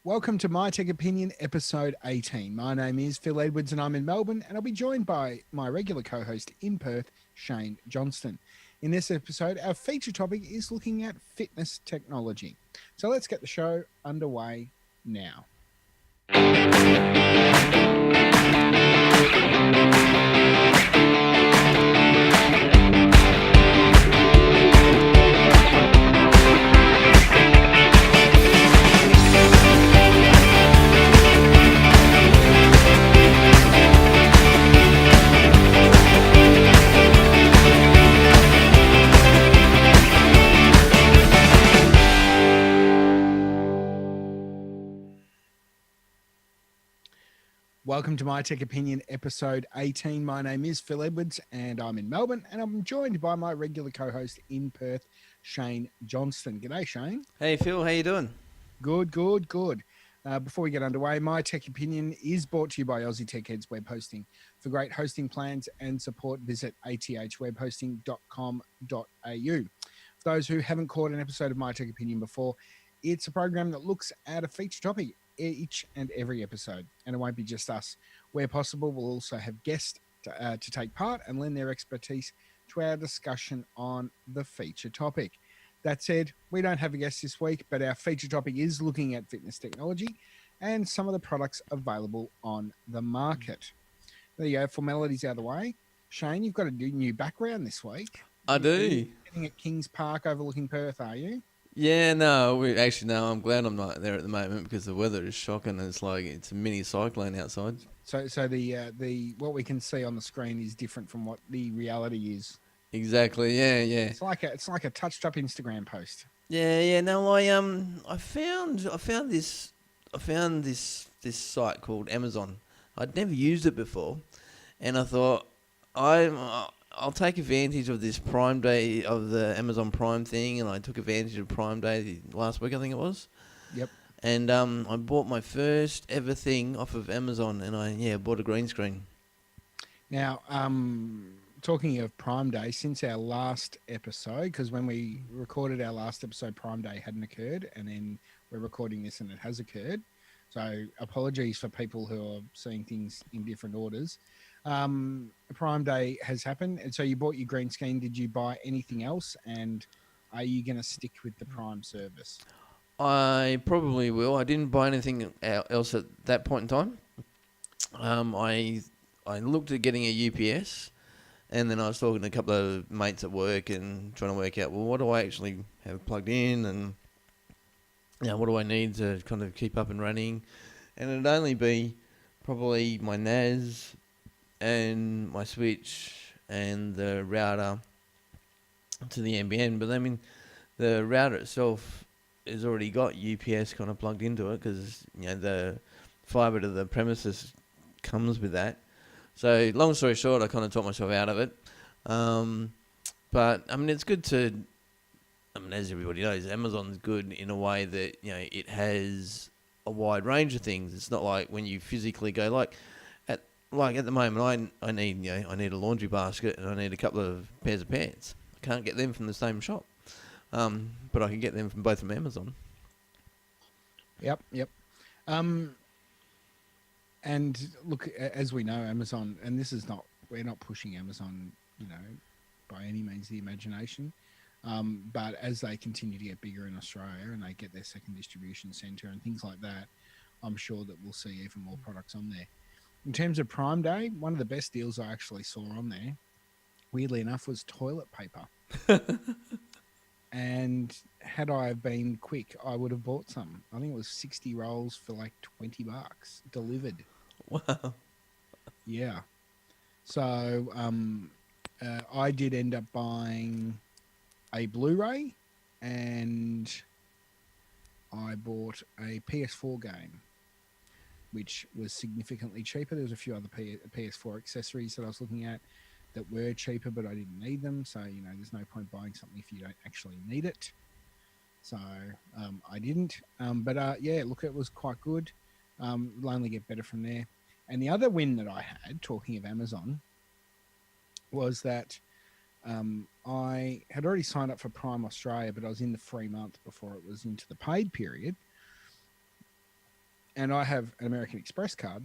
Welcome to My Tech Opinion, episode 18. My name is Phil Edwards and I'm in Melbourne, and I'll be joined by my regular co host in Perth, Shayne Johnston. In this episode, our feature topic is looking at fitness technology. So let's get the show underway now. Welcome to My Tech Opinion, episode 18. My name is Phil Edwards and I'm in Melbourne, and I'm joined by my regular co-host in Perth, Shayne Johnston. G'day, Shayne. Hey Phil, how you doing? Good. Before we get underway, My Tech Opinion is brought to you by Aussie Tech Heads Web Hosting. For great hosting plans and support, visit athwebhosting.com.au. For those who haven't caught an episode of My Tech Opinion before, it's a program that looks at a feature topic each and every episode, and it won't be just us. Where possible, we'll also have guests to take part and lend their expertise to our discussion on the feature topic. That said, we don't have a guest this week, but our feature topic is looking at fitness technology and some of the products available on the market. There you go, formalities out of the way. Shayne, you've got a new background this week. I do. Sitting at Kings Park overlooking Perth, are you? Yeah, no, I'm glad I'm not there at the moment because the weather is shocking. It's like it's a mini cyclone outside. So the what we can see on the screen is different from what the reality is. Exactly. Yeah. It's like a touched up Instagram post. Yeah. No, I found this site called Amazon. I'd never used it before, and I thought I'll take advantage of this Prime Day of the Amazon Prime thing, and I took advantage of Prime Day last week, I think it was. Yep. And I bought my first ever thing off of Amazon, and I bought a green screen. Now, talking of Prime Day, since our last episode, because when we recorded our last episode, Prime Day hadn't occurred, and then we're recording this and it has occurred. So apologies for people who are seeing things in different orders. Prime Day has happened, and so you bought your green screen. Did you buy anything else, and are you going to stick with the Prime service? I probably will. I didn't buy anything else at that point in time. I looked at getting a UPS, and then I was talking to a couple of mates at work and trying to work out, well, what do I actually have plugged in, and what do I need to kind of keep up and running? And it'd only be probably my NAS and my switch and the router to the NBN. But I mean, the router itself has already got UPS kind of plugged into it because the fibre to the premises comes with that. So long story short, I kind of talked myself out of it. But I mean, it's good to. I mean, as everybody knows, Amazon's good in a way that it has a wide range of things. It's not like when you physically go like at the moment, I need I need a laundry basket and I need a couple of pairs of pants. I can't get them from the same shop, but I can get them from both from Amazon. Yep. And look, as we know, Amazon, and we're not pushing Amazon, by any means the imagination. But as they continue to get bigger in Australia and they get their second distribution centre and things like that, I'm sure that we'll see even more products on there. In terms of Prime Day, one of the best deals I actually saw on there, weirdly enough, was toilet paper. And had I been quick, I would have bought some. I think it was 60 rolls for like $20 delivered. Wow. Yeah. So I did end up buying a Blu-ray, and I bought a PS4 game, which was significantly cheaper. There was a few other PS4 accessories that I was looking at that were cheaper, but I didn't need them. So, there's no point buying something if you don't actually need it. So I didn't. But look, it was quite good. It'll only get better from there. And the other win that I had, talking of Amazon, was that I had already signed up for Prime Australia, but I was in the free month before it was into the paid period. and I have an American Express card,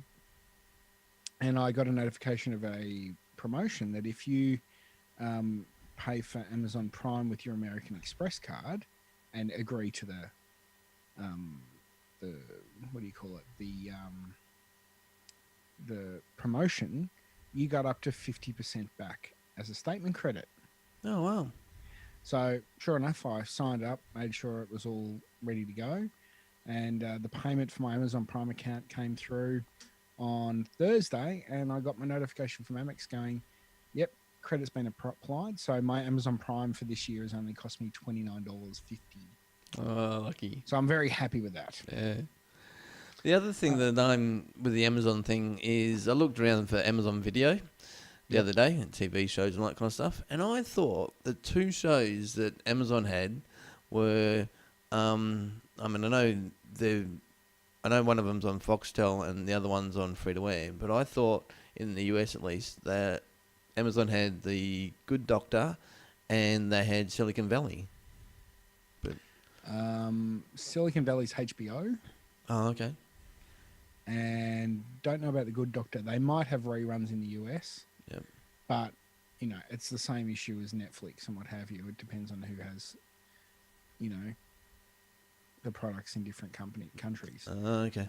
and I got a notification of a promotion that if you pay for Amazon Prime with your American Express card and agree to the what do you call it, the promotion, you got up to 50% back as a statement credit. Oh, wow. So sure enough, I signed up, made sure it was all ready to go, and the payment for my Amazon Prime account came through on Thursday, and I got my notification from Amex going, "Yep, credit's been applied." So my Amazon Prime for this year has only cost me $29.50. Oh, lucky. So I'm very happy with that. Yeah. The other thing that I'm with the Amazon thing is I looked around for Amazon Video the other day, and TV shows and all that kind of stuff, and I thought the two shows that Amazon had were, I mean, I know one of them's on Foxtel and the other one's on free to air, but I thought in the US at least that Amazon had The Good Doctor and they had Silicon Valley. But Silicon Valley's HBO. oh, okay. And don't know about The Good Doctor. They might have reruns in the US. Yep. But, you know, it's the same issue as Netflix and what have you. It depends on who has, you know, the products in different countries. Okay.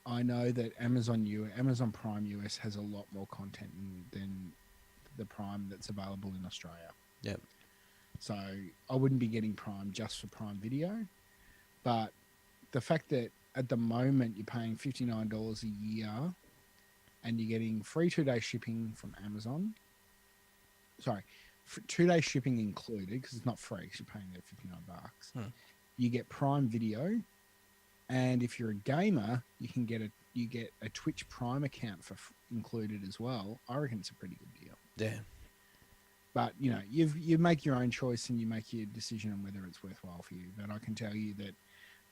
I know that Amazon Prime US has a lot more content than the Prime that's available in Australia. Yep. So I wouldn't be getting Prime just for Prime Video. But the fact that at the moment you're paying $59 a year and you're getting free 2-day shipping from Amazon. Sorry, 2-day shipping included, because it's not free, because you're paying that $59. You get Prime Video, and if you're a gamer, you get a Twitch Prime account for included as well. I reckon it's a pretty good deal. Yeah. But you know, you make your own choice and you make your decision on whether it's worthwhile for you. But I can tell you that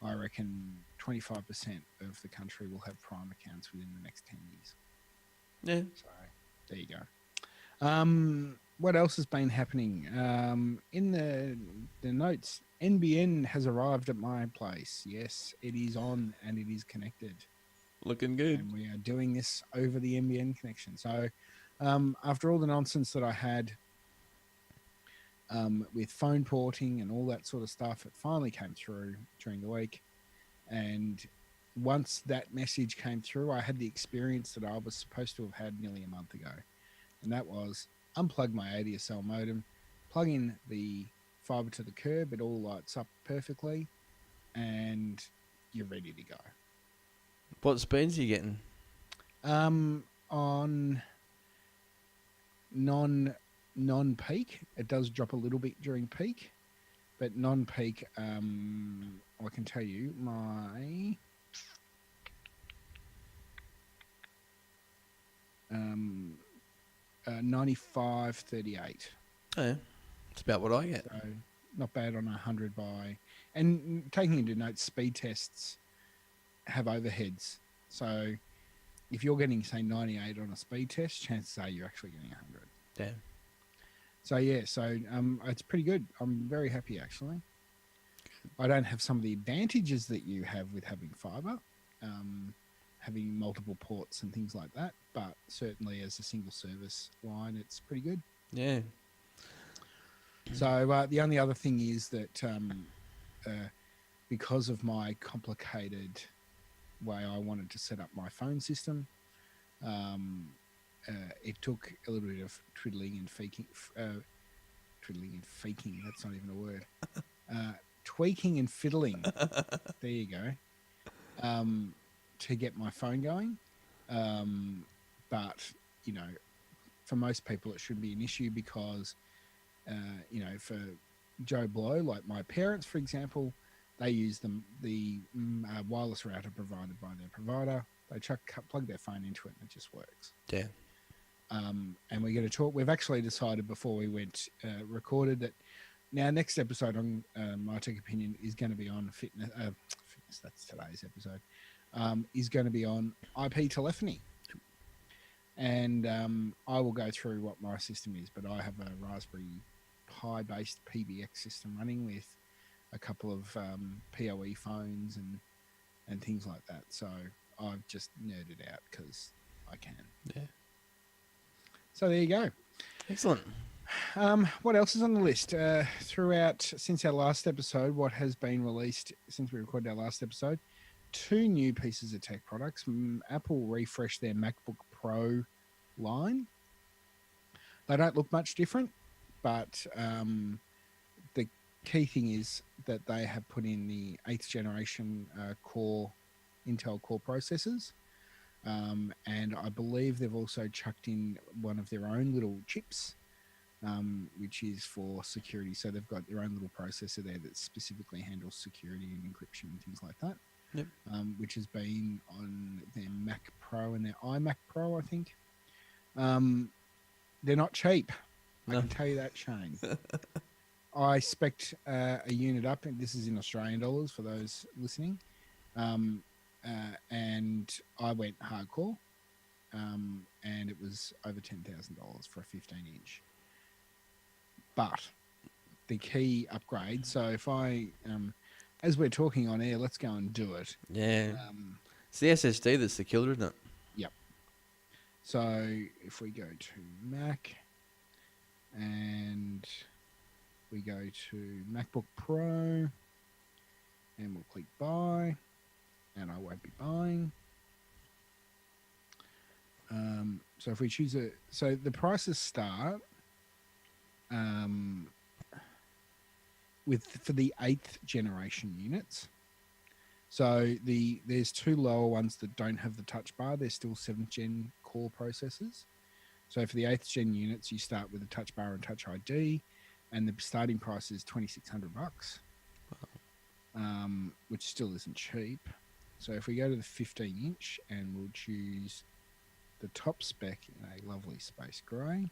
I reckon 25% of the country will have Prime accounts within the next 10 years. Yeah. So there you go. What else has been happening? In the notes, NBN has arrived at my place. Yes, it is on and it is connected. Looking good. And we are doing this over the NBN connection. So after all the nonsense that I had with phone porting and all that sort of stuff, it finally came through during the week. And once that message came through, I had the experience that I was supposed to have had nearly a month ago. And that was unplug my ADSL modem, plug in the fiber to the curb, it all lights up perfectly, and you're ready to go. What speeds are you getting? On non-peak, it does drop a little bit during peak, but non-peak, I can tell you my 95/38. Oh, yeah. It's about what I get. So not bad on 100 by, and taking into note speed tests have overheads. So if you're getting, say, 98 on a speed test, chances are you're actually getting 100. Yeah. So yeah, it's pretty good. I'm very happy actually. I don't have some of the advantages that you have with having fiber, having multiple ports and things like that, but certainly as a single service line, it's pretty good. Yeah. So the only other thing is that because of my complicated way I wanted to set up my phone system, it took a little bit of twiddling and faking. That's not even a word. Tweaking and fiddling. There you go. To get my phone going. But, you know, for most people, it shouldn't be an issue because, you know, for Joe Blow, like my parents, for example, they use the wireless router provided by their provider. They plug their phone into it and it just works. Yeah. And we're going to talk. We've actually decided before we went recorded that now next episode on My Tech Opinion is going to be on fitness. That's today's episode. Is going to be on IP telephony. And I will go through what my system is, but I have a Raspberry Pi based PBX system running with a couple of PoE phones and and things like that. So I've just nerded out because I can. Yeah. So there you go. Excellent. What else is on the list? Since our last episode, what has been released since we recorded our last episode? 2 new pieces of tech products. Apple refreshed their MacBook Pro line. They don't look much different, but the key thing is that they have put in the 8th generation Intel Core processors. And I believe they've also chucked in one of their own little chips, which is for security. So they've got their own little processor there that specifically handles security and encryption and things like that. Yep. Which has been on their Mac Pro and their iMac Pro, I think. They're not cheap. No. I can tell you that, Shayne. I spec'd a unit up, and this is in Australian dollars for those listening. And I went hardcore, and it was over $10,000 for a 15-inch. But the key upgrade, so if I, as we're talking on air, let's go and do it. Yeah. It's the SSD that's the killer, isn't it? Yep. So if we go to Mac and we go to MacBook Pro and we'll click buy, and I won't be buying. So if we choose so the prices start for the 8th generation units. So there's 2 lower ones that don't have the touch bar. They're still 7th gen core processors. So for the 8th gen units, you start with a touch bar and touch ID, and the starting price is $2,600, which still isn't cheap. So if we go to the 15-inch and we'll choose the top spec in a lovely space grey.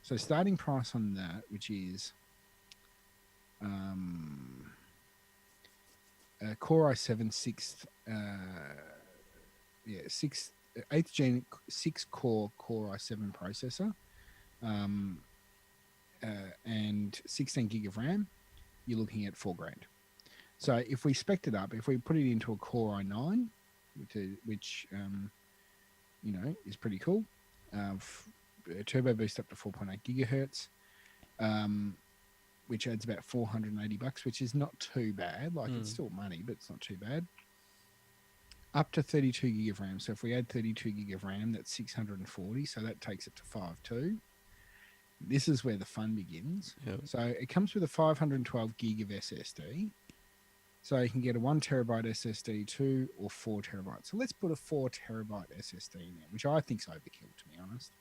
So starting price on that, which is Core i7 8th gen 6 core i7 processor, and 16 gig of RAM, you're looking at $4,000. So if we spec'd it up, if we put it into a Core i9, which is pretty cool, turbo boost up to 4.8 gigahertz, which adds about $480, which is not too bad. Like it's still money, but it's not too bad. Up to 32 gig of RAM. So if we add 32 gig of RAM, that's 640. So that takes it to 5.2. This is where the fun begins. Yep. So it comes with a 512 gig of SSD. So you can get a 1 terabyte SSD, 2 or 4 terabytes. So let's put a 4 terabyte SSD in there, which I think is overkill, to be honest.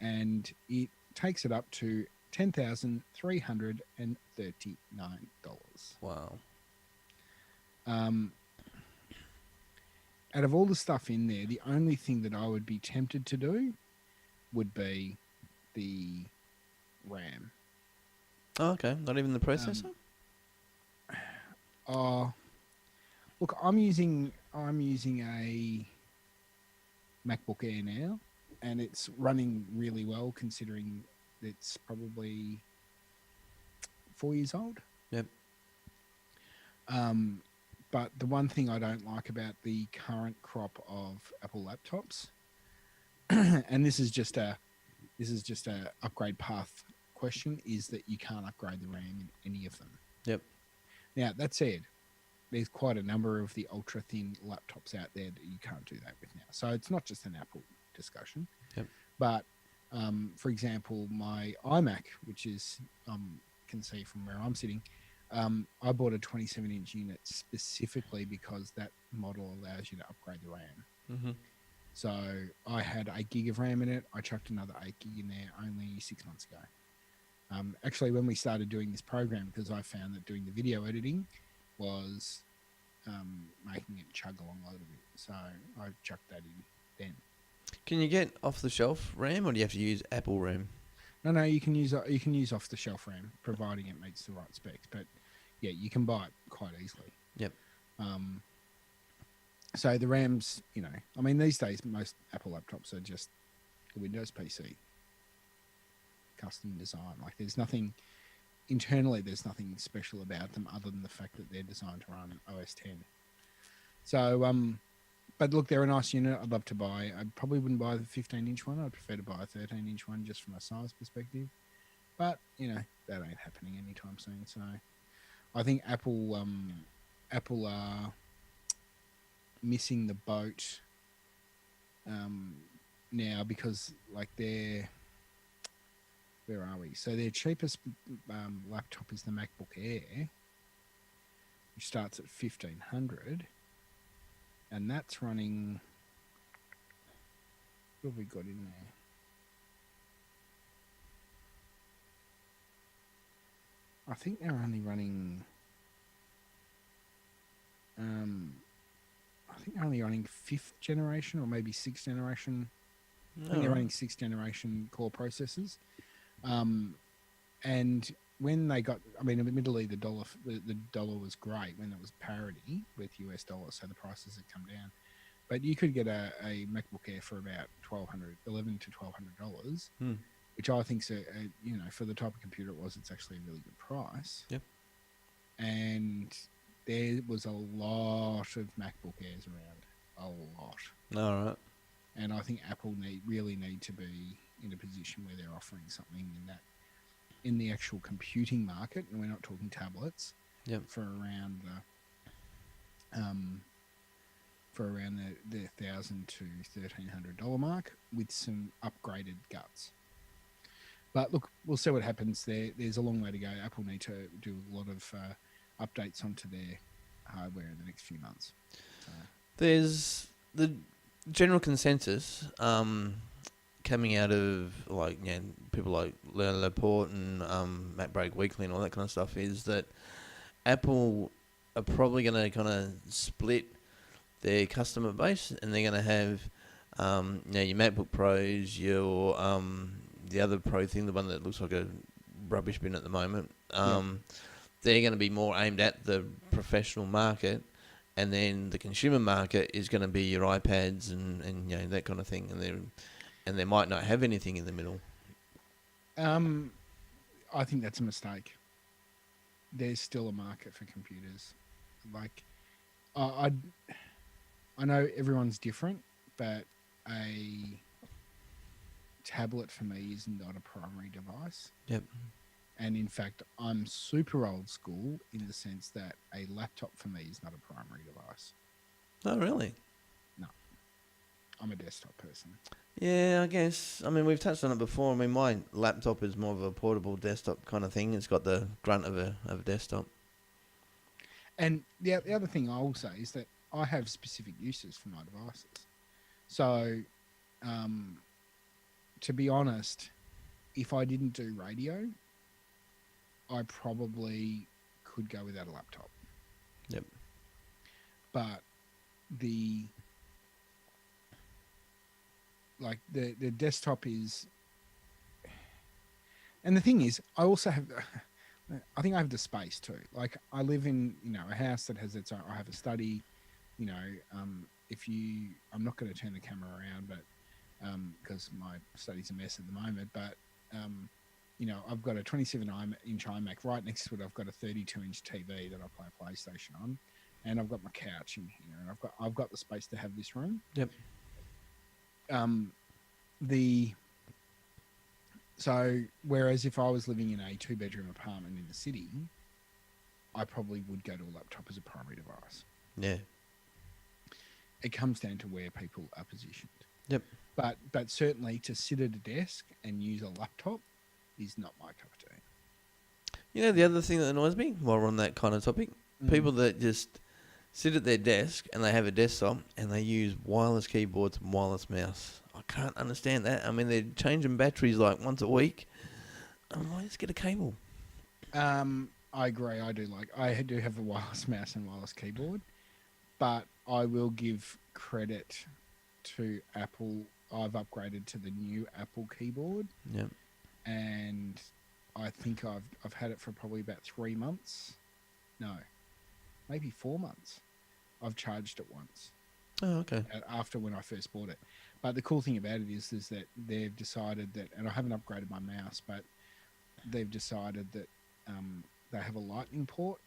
And it takes it up to $10,339. Wow. Out of all the stuff in there, the only thing that I would be tempted to do would be the RAM. Oh, okay. Not even the processor? Look, I'm using a MacBook Air now, and it's running really well considering it's probably 4 years old. Yep. But the one thing I don't like about the current crop of Apple laptops, and this is just a upgrade path question, is that you can't upgrade the RAM in any of them. Yep. Now, that said, there's quite a number of the ultra-thin laptops out there that you can't do that with now. So it's not just an Apple discussion. Yep. But, for example, my iMac, which is, can see from where I'm sitting, I bought a 27-inch unit specifically because that model allows you to upgrade the RAM. Mm-hmm. So I had 8 gig of RAM in it. I chucked another 8 gig in there only 6 months ago. Actually, when we started doing this program, because I found that doing the video editing was making it chug along a little bit. So I chucked that in then. Can you get off-the-shelf RAM, or do you have to use Apple RAM? No, you can use off-the-shelf RAM, providing it meets the right specs. But yeah, you can buy it quite easily. Yep. So the RAMs, I mean, these days most Apple laptops are just a Windows PC, custom design. Like there's nothing internally. There's nothing special about them other than the fact that they're designed to run OS 10. So, but look, they're a nice unit. I'd love to buy. I probably wouldn't buy the 15-inch one. I'd prefer to buy a 13-inch one just from a size perspective. But that ain't happening anytime soon. So, I think Apple are missing the boat now because like where are we? So their cheapest laptop is the MacBook Air, which starts at 1,500, and that's running. What have we got in there? I think they're only running. I think they're only running 5th generation or maybe 6th generation. I think they're running 6th generation core processors. And when they got, I mean, admittedly, the dollar was great when it was parity with US dollars, so the prices had come down. But you could get a MacBook Air for about $1,100 to $1,200, which I think's for the type of computer it was, it's actually a really good price. Yep. And there was a lot of MacBook Airs around, a lot. All right. And I think Apple really need to be in a position where they're offering something in the actual computing market, and we're not talking tablets. Yep. For around the $1,000 to $1,300 mark with some upgraded guts. But look, we'll see what happens there. There's a long way to go. Apple need to do a lot of updates onto their hardware in the next few months. There's the general consensus coming out of people like Leonard Laporte and Matt Bragg Weekly and all that kind of stuff is that Apple are probably going to kind of split their customer base, and they're going to have your MacBook Pros, your the other Pro thing, the one that looks like a rubbish bin at the moment. They're going to be more aimed at the professional market, and then the consumer market is going to be your iPads and that kind of thing, and they might not have anything in the middle. I think that's a mistake. There's still a market for computers. Like, I know everyone's different, but a tablet for me is not a primary device. Yep. And in fact, I'm super old school in the sense that a laptop for me is not a primary device. Oh, really? No. I'm a desktop person. Yeah, I guess. I mean, we've touched on it before. I mean, my laptop is more of a portable desktop kind of thing. It's got the grunt of a desktop. And the other thing I will say is that I have specific uses for my devices. So, to be honest, if I didn't do radio, I probably could go without a laptop. Yep. But the desktop is, and the thing is, I also have, I think I have the space too. Like, I live in, a house that has its own, I have a study, I'm not going to turn the camera around, but, because my study's a mess at the moment, but, I've got a 27-inch iMac. Right next to it, I've got a 32-inch TV that I play a PlayStation on, and I've got my couch in here, and I've got the space to have this room. Yep. So whereas if I was living in a 2-bedroom apartment in the city, I probably would go to a laptop as a primary device. Yeah. It comes down to where people are positioned. Yep. But certainly to sit at a desk and use a laptop is not my cup of tea. The other thing that annoys me while we're on that kind of topic, people that just sit at their desk and they have a desktop and they use wireless keyboards and wireless mouse. I can't understand that. I mean, they're changing batteries like once a week. Why just get a cable? I agree. I do have a wireless mouse and wireless keyboard, but I will give credit to Apple. I've upgraded to the new Apple keyboard. Yep. And I think I've had it for probably about 3 months. No, maybe 4 months. I've charged it once. Oh, okay. After when I first bought it. But the cool thing about it is that they've decided that, and I haven't upgraded my mouse, but they've decided that they have a lightning port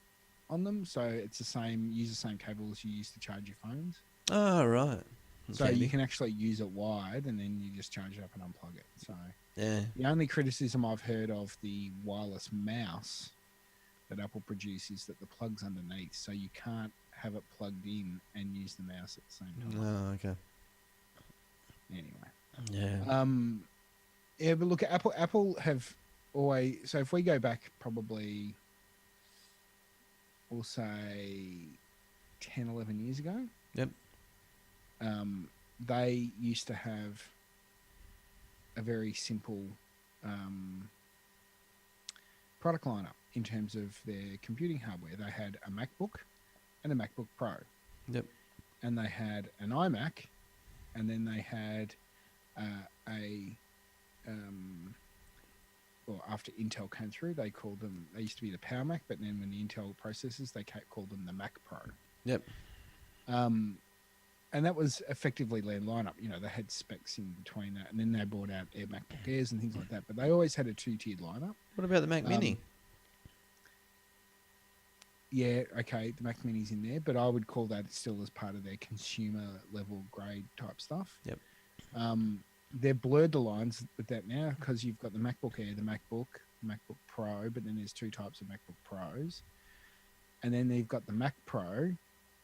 on them, so it's the same. Use the same cable as you use to charge your phones. Oh, right. So you can actually use it wide, and then you just charge it up and unplug it. So Yeah. the only criticism I've heard of the wireless mouse that Apple produce is that the plug's underneath, so you can't have it plugged in and use the mouse at the same time. Oh, okay. Anyway, Yeah. yeah, but look, Apple have always. So if we go back, probably, we'll say 10, 11 years ago. Yep. They used to have a very simple product lineup in terms of their computing hardware. They had a MacBook and a MacBook Pro. Yep. And they had an iMac, and then they had well, after Intel came through, they called them, they used to be the Power Mac, but then when the Intel processors, they called them the Mac Pro. Yep. And that was effectively their lineup. You know, they had specs in between that, and then they brought out Air MacBook Airs and things like that. But they always had a two-tiered lineup. What about the Mac Mini? Yeah, okay, the Mac Mini's in there, but I would call that still as part of their consumer level grade type stuff. Yep. They've blurred the lines with that now because you've got the MacBook Air, the MacBook Pro, but then there's two types of MacBook Pros. And then they've got the Mac Pro,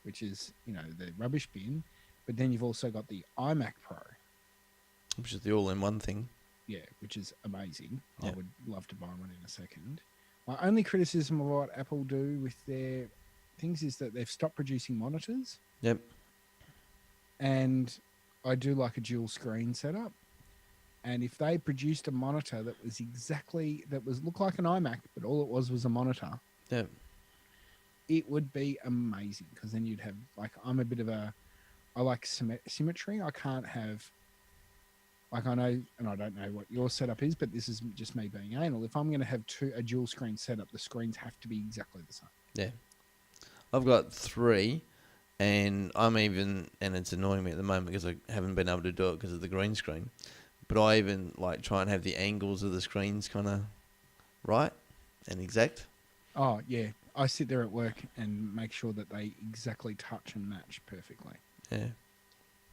which is, you know, the rubbish bin. But then you've also got the iMac Pro. Which is the all-in-one thing. Yeah, which is amazing. Yep. I would love to buy one in a second. My only criticism of what Apple do with their things is that they've stopped producing monitors. Yep. And I do like a dual screen setup. And if they produced a monitor that was looked like an iMac, but all it was a monitor, Yep. it would be amazing. Because then you'd have, like, I like symmetry. I can't have, like, I know, and I don't know what your setup is, but this is just me being anal. If I'm going to have a dual screen setup, the screens have to be exactly the same. Yeah. I've got 3, and and it's annoying me at the moment because I haven't been able to do it because of the green screen. But I even like try and have the angles of the screens kind of right and exact. Oh, yeah. I sit there at work and make sure that they exactly touch and match perfectly. Yeah.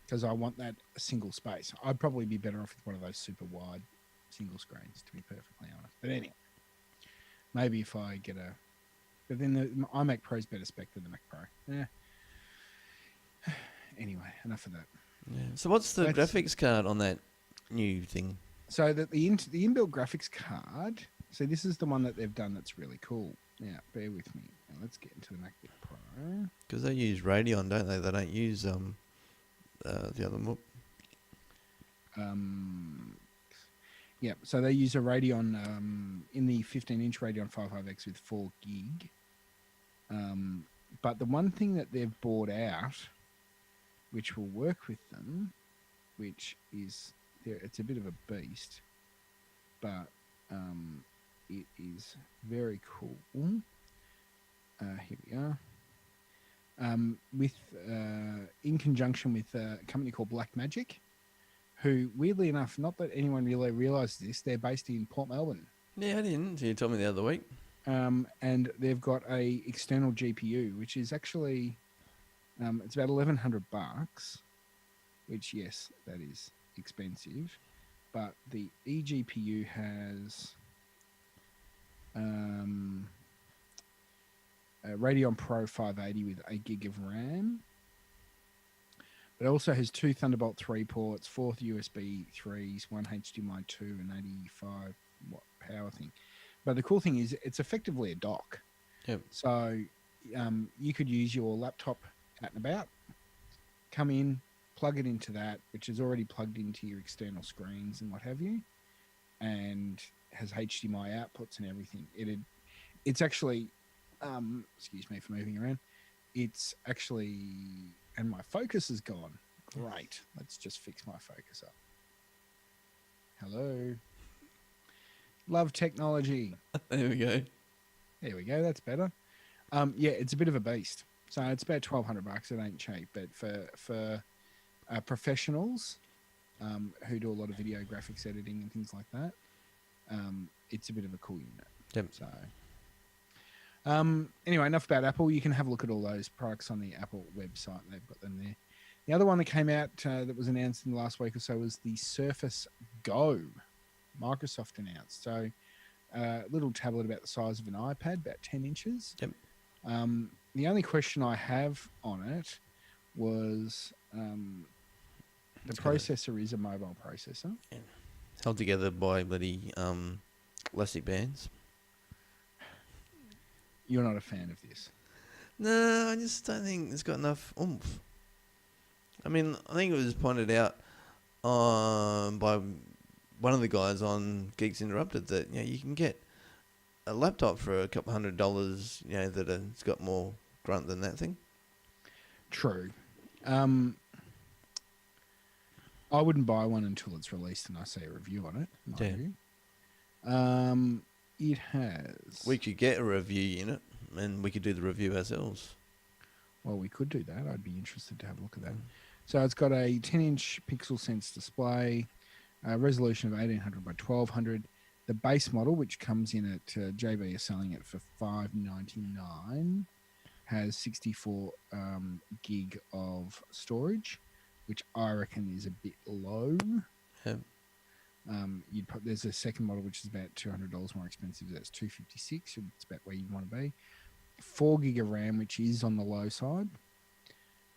Because I want that single space. I'd probably be better off with one of those super wide single screens, to be perfectly honest. But anyway, maybe if I get but then the iMac Pro's better spec than the Mac Pro. Yeah. Anyway, enough of that. Yeah. So what's the graphics card on that new thing? So that the inbuilt graphics card. So this is the one that they've done that's really cool. Now, bear with me. Now, let's get into the MacBook Pro. Because they use Radeon, don't they? They don't use the other one. Yeah, so they use a Radeon in the 15-inch Radeon 55X with 4 gig. But the one thing that they've bought out, which will work with them, which is it's a bit of a beast, but it is very cool. Here we are. In conjunction with a company called Blackmagic, who, weirdly enough, not that anyone really realises this, they're based in Port Melbourne. Yeah, I didn't. You told me the other week. And they've got a external GPU, which is actually it's about $1,100, which, yes, that is expensive. But the eGPU has a Radeon Pro 580 with 8 gig of RAM. But it also has 2 Thunderbolt 3 ports, 4 USB 3s, 1 HDMI 2, and 85 watt power thing. But the cool thing is it's effectively a dock. Yep. So you could use your laptop out and about, come in, plug it into that, which is already plugged into your external screens and what have you, and has HDMI outputs and everything. It's actually, excuse me for moving around, it's actually, and my focus is gone. Great. Let's just fix my focus up. Hello. Love technology. There we go. There we go. That's better. Yeah, it's a bit of a beast. So it's about $1,200. It ain't cheap, but for professionals who do a lot of video graphics editing and things like that, it's a bit of a cool unit. Yep. So, Anyway, enough about Apple. You can have a look at all those products on the Apple website. They've got them there. The other one that came out that was announced in the last week or so was the Surface Go. Microsoft announced. So, little tablet about the size of an iPad, about 10 inches. Yep. The only question I have on it was the processor is a mobile processor. Yeah. Held together by bloody elastic bands. You're not a fan of this. No, I just don't think it's got enough oomph. I mean, I think it was pointed out by one of the guys on Geeks Interrupted that you can get a laptop for a couple $100. That it's got more grunt than that thing. True. I wouldn't buy one until it's released and I see a review on it. It has. We could get a review unit and we could do the review ourselves. Well, we could do that. I'd be interested to have a look at that. So it's got a 10-inch pixel sense display, a resolution of 1800 by 1200. The base model, which comes in at JB is selling it for $599, has 64 gig of storage, which I reckon is a bit low. Yeah. There's a second model which is about $200 more expensive. That's $256. It's about where you want to be. 4 gig of RAM, which is on the low side.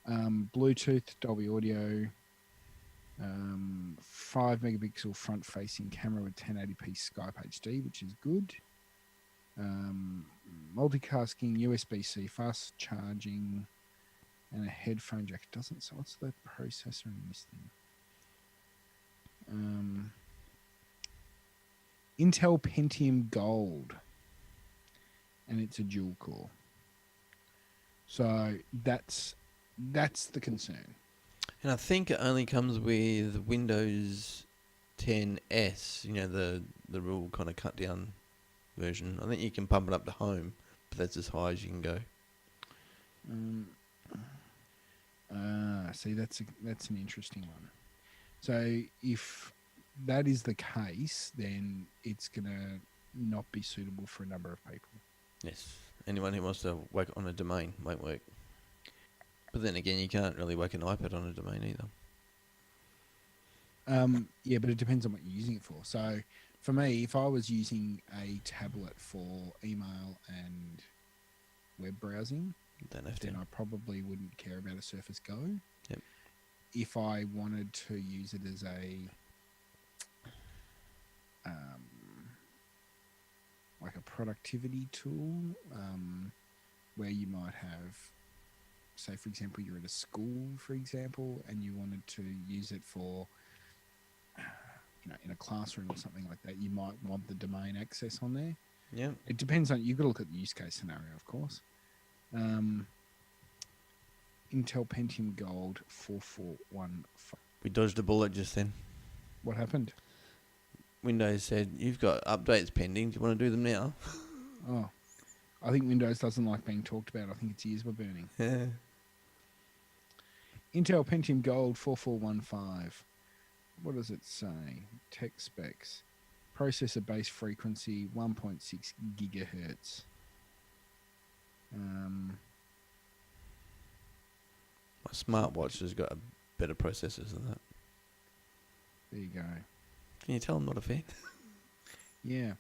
Bluetooth, Dolby Audio, 5 megapixel front-facing camera with 1080p Skype HD, which is good. Multitasking, USB-C, fast charging, and a headphone jack. It doesn't. So what's the processor in this thing? Intel Pentium Gold, and it's a dual core. So that's the concern. And I think it only comes with Windows 10S, the real kind of cut down version. I think you can pump it up to home, but that's as high as you can go. See, that's an interesting one. So if that is the case, then it's going to not be suitable for a number of people. Yes. Anyone who wants to work on a domain won't work. But then again, you can't really work an iPad on a domain either. Yeah, but it depends on what you're using it for. So for me, if I was using a tablet for email and web browsing, then I probably wouldn't care about a Surface Go. Yep. If I wanted to use it as a like a productivity tool, where you might have, say, for example, you're at a school, for example, and you wanted to use it for, in a classroom or something like that, you might want the domain access on there. Yeah. It depends on, you've got to look at the use case scenario, of course. Intel Pentium Gold 4415. We dodged a bullet just then. What happened? Windows said, you've got updates pending. Do you want to do them now? Oh, I think Windows doesn't like being talked about. I think its ears were burning. Yeah. Intel Pentium Gold 4415. What does it say? Tech specs. Processor base frequency 1.6 gigahertz. My smartwatch has got a better processors than that. There you go. Can you tell I'm not a fan? Yeah.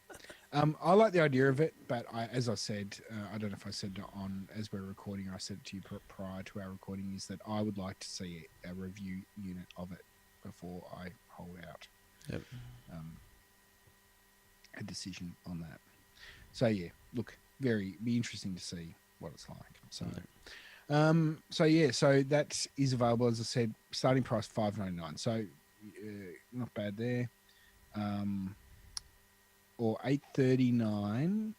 I like the idea of it, but as I said, I don't know if I said it on as we're recording, or I said it to you prior to our recording, is that I would like to see a review unit of it before I hold out a decision on that. So yeah, look, be interesting to see what it's like. So, so that is available, as I said, starting price $599. So not bad there. Or $839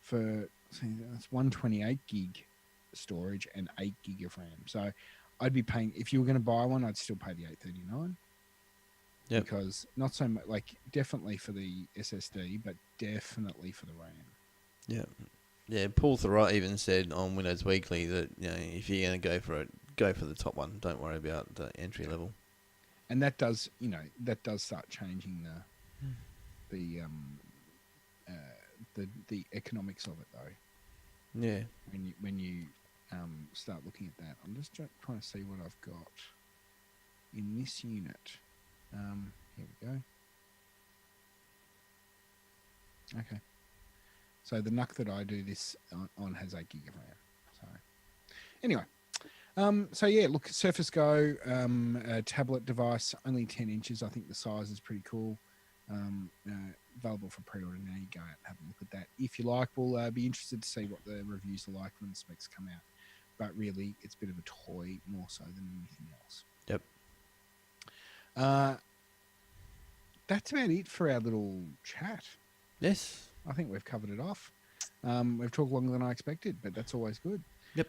for, that's 128 gig storage and 8 gig of RAM. So I'd be paying, if you were going to buy one, I'd still pay the $839. Yeah. Because not so much, like, definitely for the SSD, but definitely for the RAM. Yeah. Yeah, Paul Thurrott even said on Windows Weekly that, if you're going to go for it, go for the top one. Don't worry about the entry level. And that does, start changing the economics of it, though. Yeah. when you start looking at that. I'm just trying to see what I've got in this unit. Here we go. Okay. So the NUC that I do this on has 8 gig of RAM. So anyway, so yeah, look, Surface Go, a tablet device, only 10 inches. I think the size is pretty cool. Available for pre-order now. You go out and have a look at that. If you like, we'll be interested to see what the reviews are like when the specs come out. But really, it's a bit of a toy more so than anything else. Yep. That's about it for our little chat. Yes. I think we've covered it off. We've talked longer than I expected, but that's always good. Yep.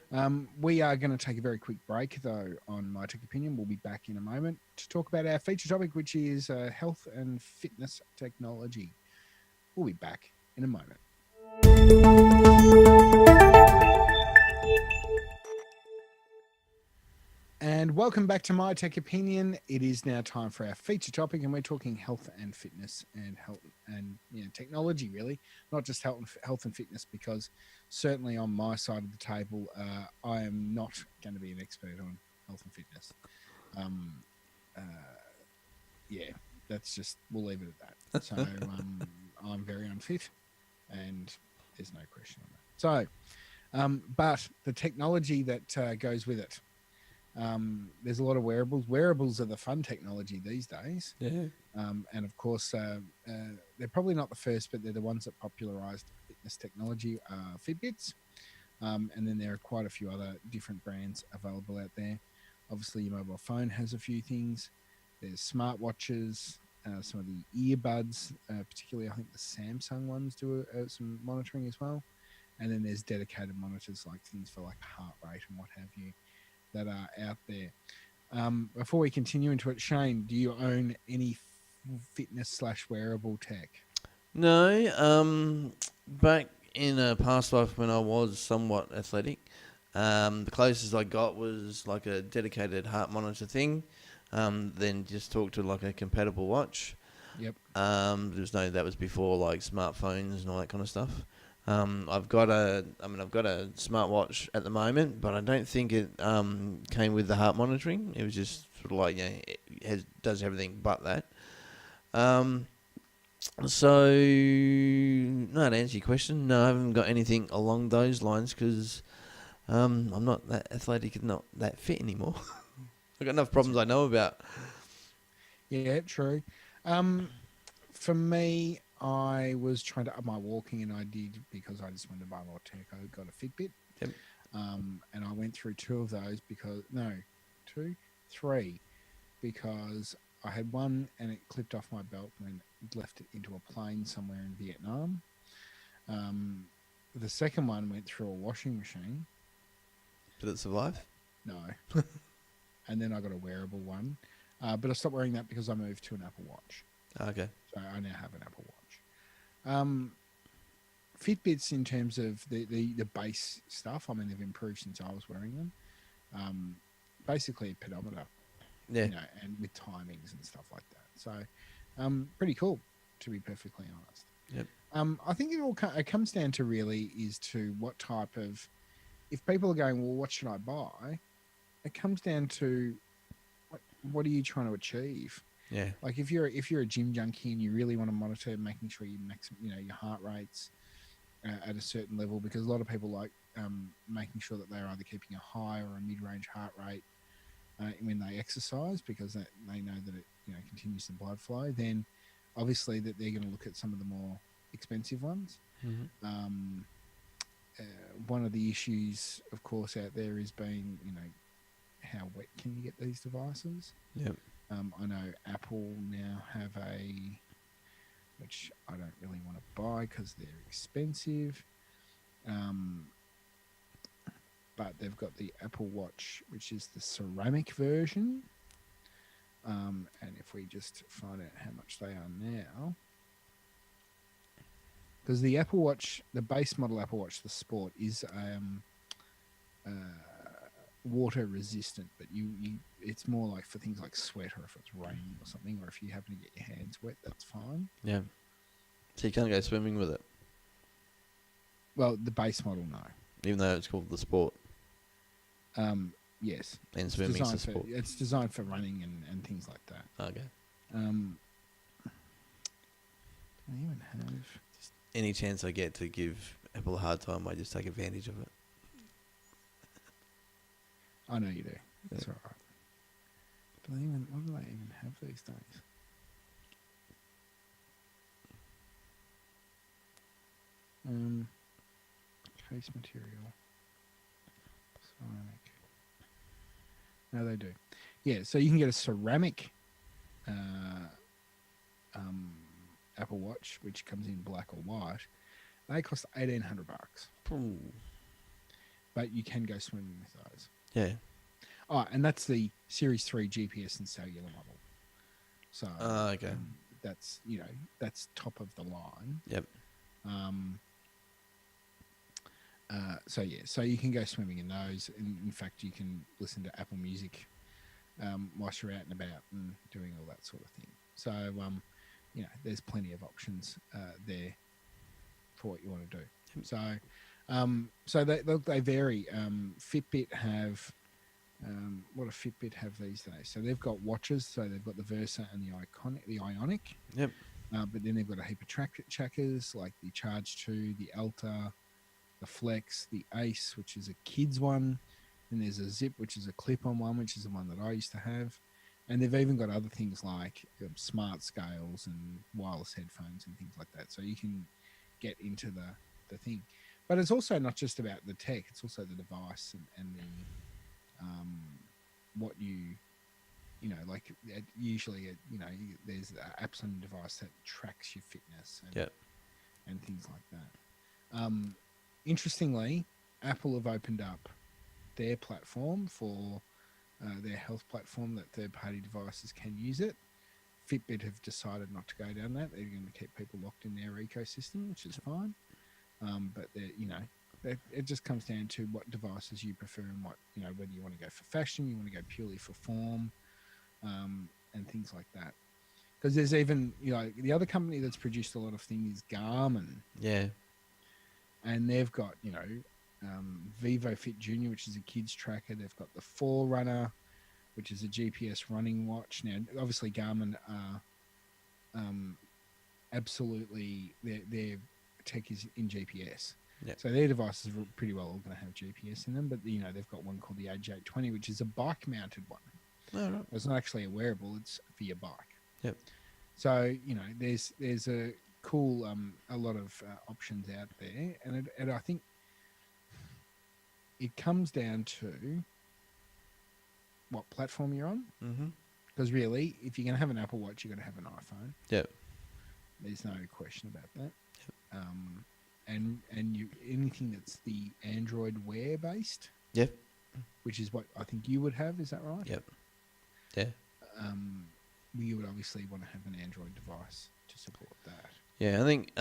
We are going to take a very quick break, though, on My Tech Opinion. We'll be back in a moment to talk about our feature topic, which is health and fitness technology. We'll be back in a moment. And welcome back to My Tech Opinion. It is now time for our feature topic, and we're talking health and fitness and technology, really, not just health and fitness, because certainly on my side of the table, I am not going to be an expert on health and fitness. Yeah, that's just, we'll leave it at that. So I'm very unfit, and there's no question on that. So, but the technology that goes with it. There's a lot of wearables. Wearables are the fun technology these days. Yeah. And of course, they're probably not the first, but they're the ones that popularized fitness technology, Fitbits. And then there are quite a few other different brands available out there. Obviously, your mobile phone has a few things. There's smartwatches, some of the earbuds, particularly I think the Samsung ones do some monitoring as well. And then there's dedicated monitors, like things for like heart rate and what have you, that are out there. Before we continue into it, Shayne, do you own any fitness/wearable tech? No. Back in a past life when I was somewhat athletic, the closest I got was like a dedicated heart monitor thing. Then just talk to like a compatible watch. Yep. That was before like smartphones and all that kind of stuff. I've got a smartwatch at the moment, but I don't think it came with the heart monitoring. It was just sort of like, it does everything but that. So, no, to answer your question, no, I haven't got anything along those lines because I'm not that athletic and not that fit anymore. I've got enough problems I know about. Yeah, true. For me, I was trying to up my walking, and I did, because I just wanted to buy more tech. I got a Fitbit. Yep. And I went through three, because I had one and it clipped off my belt when it left it into a plane somewhere in Vietnam. The second one went through a washing machine. Did it survive? No. And then I got a wearable one. But I stopped wearing that because I moved to an Apple Watch. Okay. So I now have an Apple Watch. Fitbits, in terms of the base stuff, I mean, they've improved since I was wearing them. Basically a pedometer, Yeah. and with timings and stuff like that. So pretty cool, to be perfectly honest. Yep. I think it comes down to really is to what type of, if people are going, well, what should I buy? It comes down to what are you trying to achieve? Yeah. Like if you're a gym junkie and you really want to monitor making sure you your heart rates at a certain level, because a lot of people like making sure that they're either keeping a high or a mid-range heart rate when they exercise, because they know that it continues the blood flow. Then obviously that they're going to look at some of the more expensive ones. Mm-hmm. One of the issues, of course, out there is being how wet can you get these devices? Yep. I know Apple now have which I don't really want to buy because they're expensive. But they've got the Apple Watch, which is the ceramic version. And if we just find out how much they are now, because the Apple Watch, the base model Apple Watch, the Sport, is water resistant, but it's more like for things like sweat, or if it's raining or something, or if you happen to get your hands wet, that's fine. Yeah. So you can't go swimming with it? Well, the base model, no. even though it's called the Sport Yes. and swimming's the Sport. It's designed for running and things like that. Okay. I even have. Any chance I get to give Apple a hard time, I just take advantage of it. I know you do. That's all right. What do they even have these days? Case material. Ceramic. No, they do. Yeah, so you can get a ceramic Apple Watch, which comes in black or white. They cost $1,800, Ooh. but you can go swimming with those. Yeah. Oh, and that's the Series 3 GPS and cellular model. So okay. that's top of the line. Yep. So you can go swimming in those. In fact, you can listen to Apple Music whilst you're out and about and doing all that sort of thing. So there's plenty of options there for what you want to do. So they vary. Fitbit have what do Fitbit have these days? So they've got watches. So they've got the Versa and the Ionic. Yep. But then they've got a heap of trackers like the Charge 2, the Alta, the Flex, the Ace, which is a kid's one. And there's a Zip, which is a clip-on one, which is the one that I used to have. And they've even got other things like smart scales and wireless headphones and things like that. So you can get into the thing. But it's also not just about the tech. It's also the device and the what like usually there's apps on the device that tracks your fitness and things like that. Interestingly, Apple have opened up their platform for their health platform that third-party devices can use it. Fitbit have decided not to go down that. They're going to keep people locked in their ecosystem, which is fine. But it just comes down to what devices you prefer and what whether you want to go for fashion, you want to go purely for form, and things like that. Because there's even the other company that's produced a lot of things is Garmin. Yeah. And they've got Vivo Fit Junior, which is a kids tracker. They've got the Forerunner, which is a GPS running watch. Now, obviously, Garmin are absolutely their tech is in GPS. Yep. So their devices are pretty well all going to have GPS in them. But they've got one called the Edge 820, which is a bike-mounted one. Oh, right. It's not actually a wearable; it's for your bike. Yep. So there's a cool a lot of options out there, and I think it comes down to what platform you're on. Mm-hmm. Because really, if you're going to have an Apple Watch, you're going to have an iPhone. Yep. There's no question about that. Yep. And anything that's the Android Wear based. Yep. Which is what I think you would have. Is that right? Yep. Yeah. You would obviously want to have an Android device to support that. Yeah, I think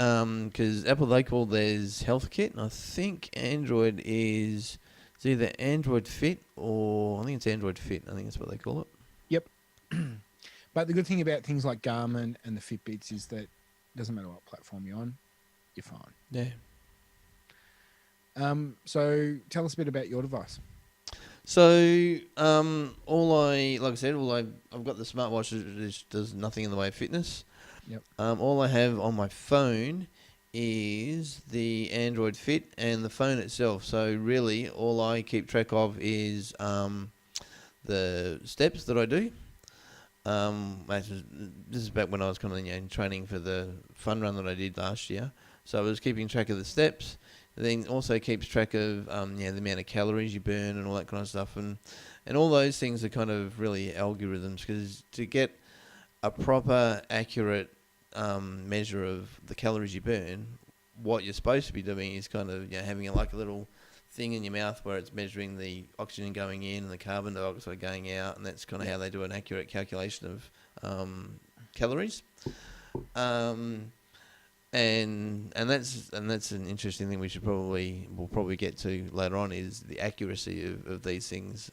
because Apple, they call theirs Health Kit, and I think Android is it's either Android Fit or I think it's Android Fit. I think that's what they call it. Yep. But the good thing about things like Garmin and the Fitbits is that it doesn't matter what platform you're on, you're fine. Yeah. So tell us a bit about your device. So I've got the smartwatch that does nothing in the way of fitness. Yep. All I have on my phone is the Android Fit and the phone itself. So really, all I keep track of is the steps that I do. This is back when I was kind of training for the fun run that I did last year. So I was keeping track of the steps. Then also keeps track of the amount of calories you burn and all that kind of stuff, and all those things are kind of really algorithms, because to get a proper, accurate measure of the calories you burn, what you're supposed to be doing is kind of having a little thing in your mouth where it's measuring the oxygen going in and the carbon dioxide going out, and that's kind of how they do an accurate calculation of calories. And that's an interesting thing we'll probably get to later on, is the accuracy of these things,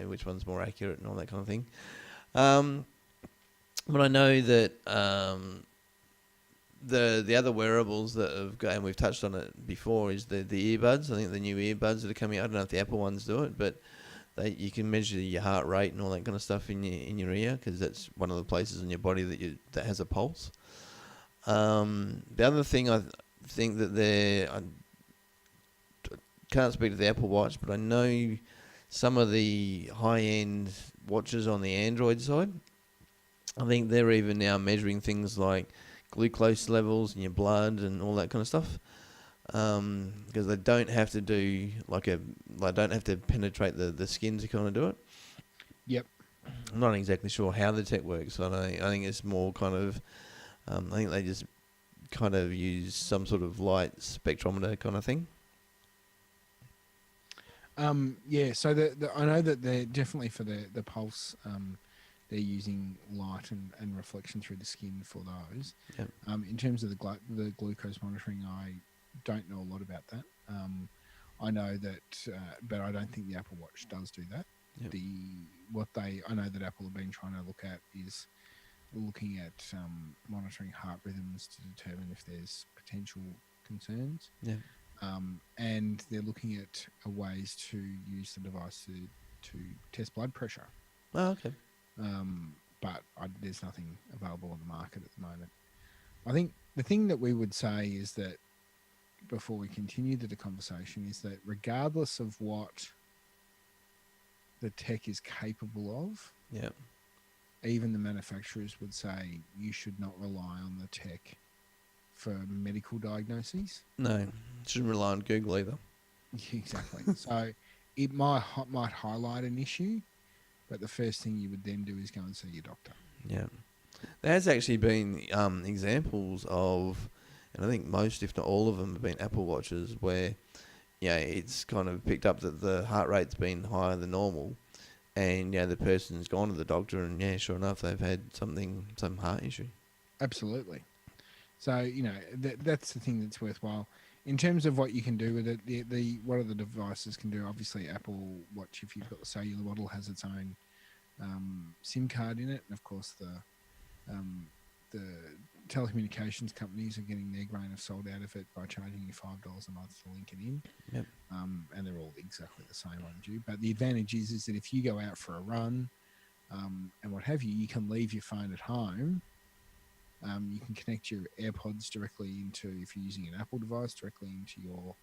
which one's more accurate and all that kind of thing. But I know that the other wearables that have got, and we've touched on it before, is the earbuds. I think the new earbuds that are coming out. I don't know if the Apple ones do it, but you can measure your heart rate and all that kind of stuff in your ear, because that's one of the places in your body that has a pulse. The other thing I think that I can't speak to the Apple Watch, but I know some of the high-end watches on the Android side, I think they're even now measuring things like glucose levels in your blood and all that kind of stuff. Because they don't have to do they don't have to penetrate the skin to kind of do it. Yep. I'm not exactly sure how the tech works. I think it's more kind of, I think they just kind of use some sort of light spectrometer kind of thing. Yeah, so I know that they're definitely for the pulse. They're using light and reflection through the skin for those. Yep. In terms of the glucose monitoring, I don't know a lot about that. I know that, but I don't think the Apple Watch does do that. Yep. I know that Apple have been trying to look at is looking at monitoring heart rhythms to determine if there's potential concerns. Yeah. And they're looking at ways to use the device to test blood pressure. Oh, okay. But there's nothing available on the market at the moment. I think the thing that we would say is that, before we continue the conversation, is that regardless of what the tech is capable of, yeah, even the manufacturers would say you should not rely on the tech for medical diagnoses. No, shouldn't rely on Google either. Exactly. So it might highlight an issue, but the first thing you would then do is go and see your doctor. Yeah. There has actually been examples of, and I think most, if not all of them, have been Apple Watches where, it's kind of picked up that the heart rate's been higher than normal, and the person's gone to the doctor, and sure enough, they've had some heart issue. Absolutely. So that's the thing that's worthwhile in terms of what you can do with it. The what are the devices can do? Obviously, Apple Watch, if you've got the cellular model, has its own SIM card in it, and of course the telecommunications companies are getting their grain of salt out of it by charging you $5 a month to link it in. Yep. And they're all exactly the same, mind you. But the advantage is that if you go out for a run and what have you, you can leave your phone at home. You can connect your AirPods directly into, if you're using an Apple device, directly into your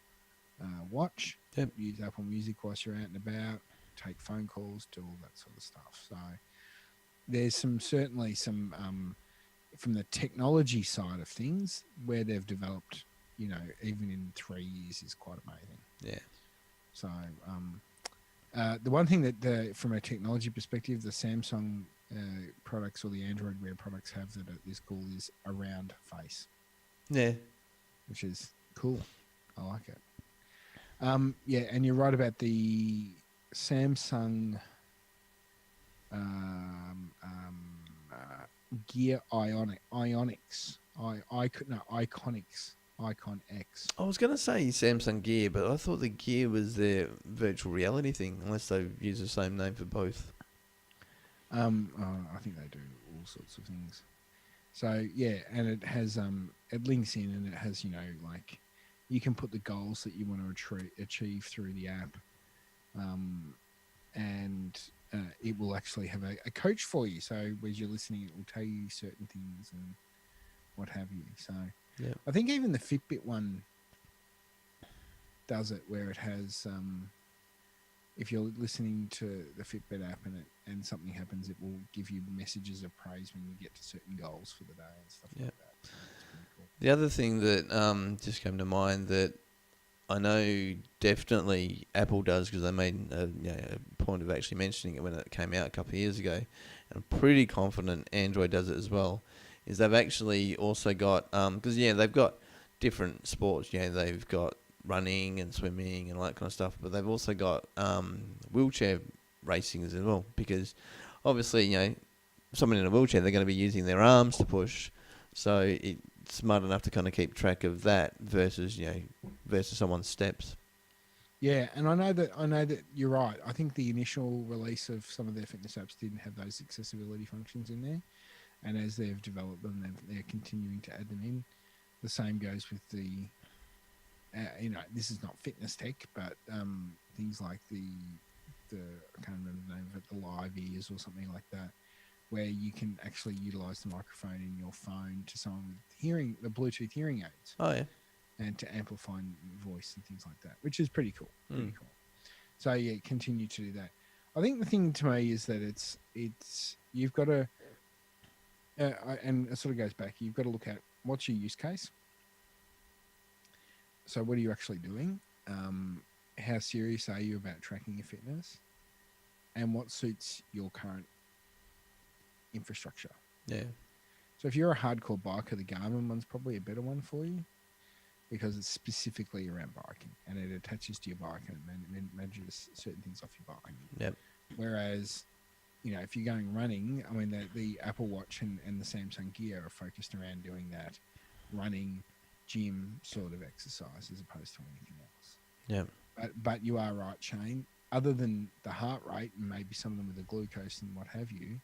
watch. Yep. Use Apple Music whilst you're out and about. Take phone calls, do all that sort of stuff. So there's certainly some from the technology side of things where they've developed, even in 3 years is quite amazing. Yeah. So the one thing that from a technology perspective, the Samsung products or the Android Wear products have that is cool is a round face. Yeah. Which is cool. I like it. And you're right about the Samsung Gear Iconics. Icon X. I was going to say Samsung Gear, but I thought the Gear was their virtual reality thing, unless they use the same name for both. I think they do all sorts of things. So and it has it links in, and it has you can put the goals that you want to achieve through the app, and it will actually have a coach for you. So as you're listening, it will tell you certain things and what have you. So I think even the Fitbit one does it, where it has if you're listening to the Fitbit app and something happens, it will give you messages of praise when you get to certain goals for the day and stuff like that. So it's pretty cool. The other thing that just came to mind that I know definitely Apple does, because they made a point of actually mentioning it when it came out a couple of years ago, and I'm pretty confident Android does it as well, is they've actually also got, because they've got different sports, they've got running and swimming and all that kind of stuff, but they've also got wheelchair racing as well, because obviously, someone in a wheelchair, they're going to be using their arms to push, so it's smart enough to kind of keep track of that versus someone's steps. Yeah, and I know that you're right. I think the initial release of some of their fitness apps didn't have those accessibility functions in there, and as they've developed them, they're continuing to add them in. The same goes with the, this is not fitness tech, but things like the I can't remember the name of it, the live ears or something like that, where you can actually utilize the microphone in your phone to someone with the Bluetooth hearing aids. Oh yeah. And to amplify voice and things like that, which is pretty cool. Pretty cool. So yeah, continue to do that. I think the thing to me is that it's you've got to, and it sort of goes back. You've got to look at what's your use case. So what are you actually doing? How serious are you about tracking your fitness? And what suits your current infrastructure? Yeah. So if you're a hardcore biker, the Garmin one's probably a better one for you, because it's specifically around biking and it attaches to your bike and measures certain things off your bike. Yep. Whereas, if you're going running, I mean, the Apple Watch and the Samsung Gear are focused around doing that running, gym sort of exercise as opposed to anything else. Yeah. But you are right, Shayne. Other than the heart rate and maybe some of them with the glucose and what have you,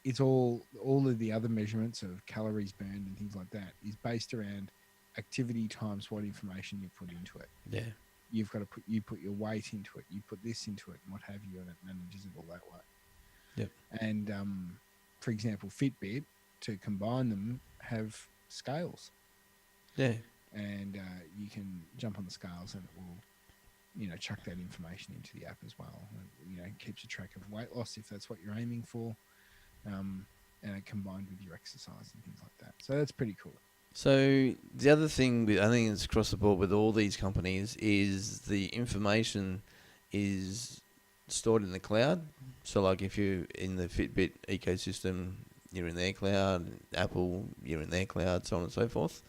it's all of the other measurements of calories burned and things like that is based around activity times what information you put into it. Yeah. You've got to put your weight into it, you put this into it and what have you, and it manages it all that way. Yep. And for example, Fitbit, to combine them, have scales. Yeah. And you can jump on the scales and it will, chuck that information into the app as well. And, it keeps a track of weight loss if that's what you're aiming for, and it combined with your exercise and things like that. So that's pretty cool. So the other thing, I think it's across the board with all these companies, is the information is stored in the cloud. So like if you're in the Fitbit ecosystem, you're in their cloud. Apple, you're in their cloud, so on and so forth.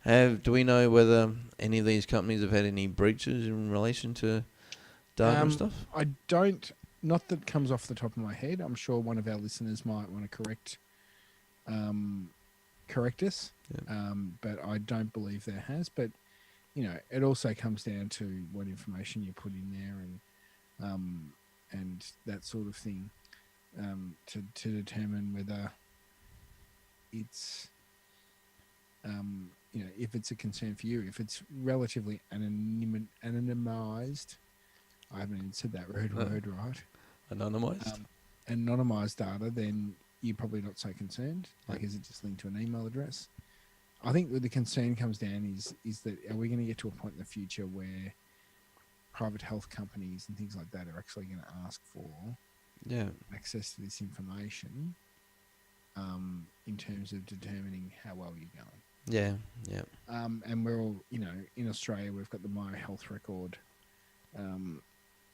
Do we know whether any of these companies have had any breaches in relation to data and stuff? I don't, not that comes off the top of my head. I'm sure one of our listeners might want to correct us. Yeah. But I don't believe there has. But it also comes down to what information you put in there and that sort of thing, to determine whether it's if it's a concern for you. If it's relatively anonymized, I haven't even said that word right. Anonymized. Anonymized data, then you're probably not so concerned. Like, is it just linked to an email address? I think where the concern comes down is that, are we going to get to a point in the future where private health companies and things like that are actually going to ask for access to this information in terms of determining how well you're going? Yeah, yeah. And we're all, in Australia, we've got the My Health Record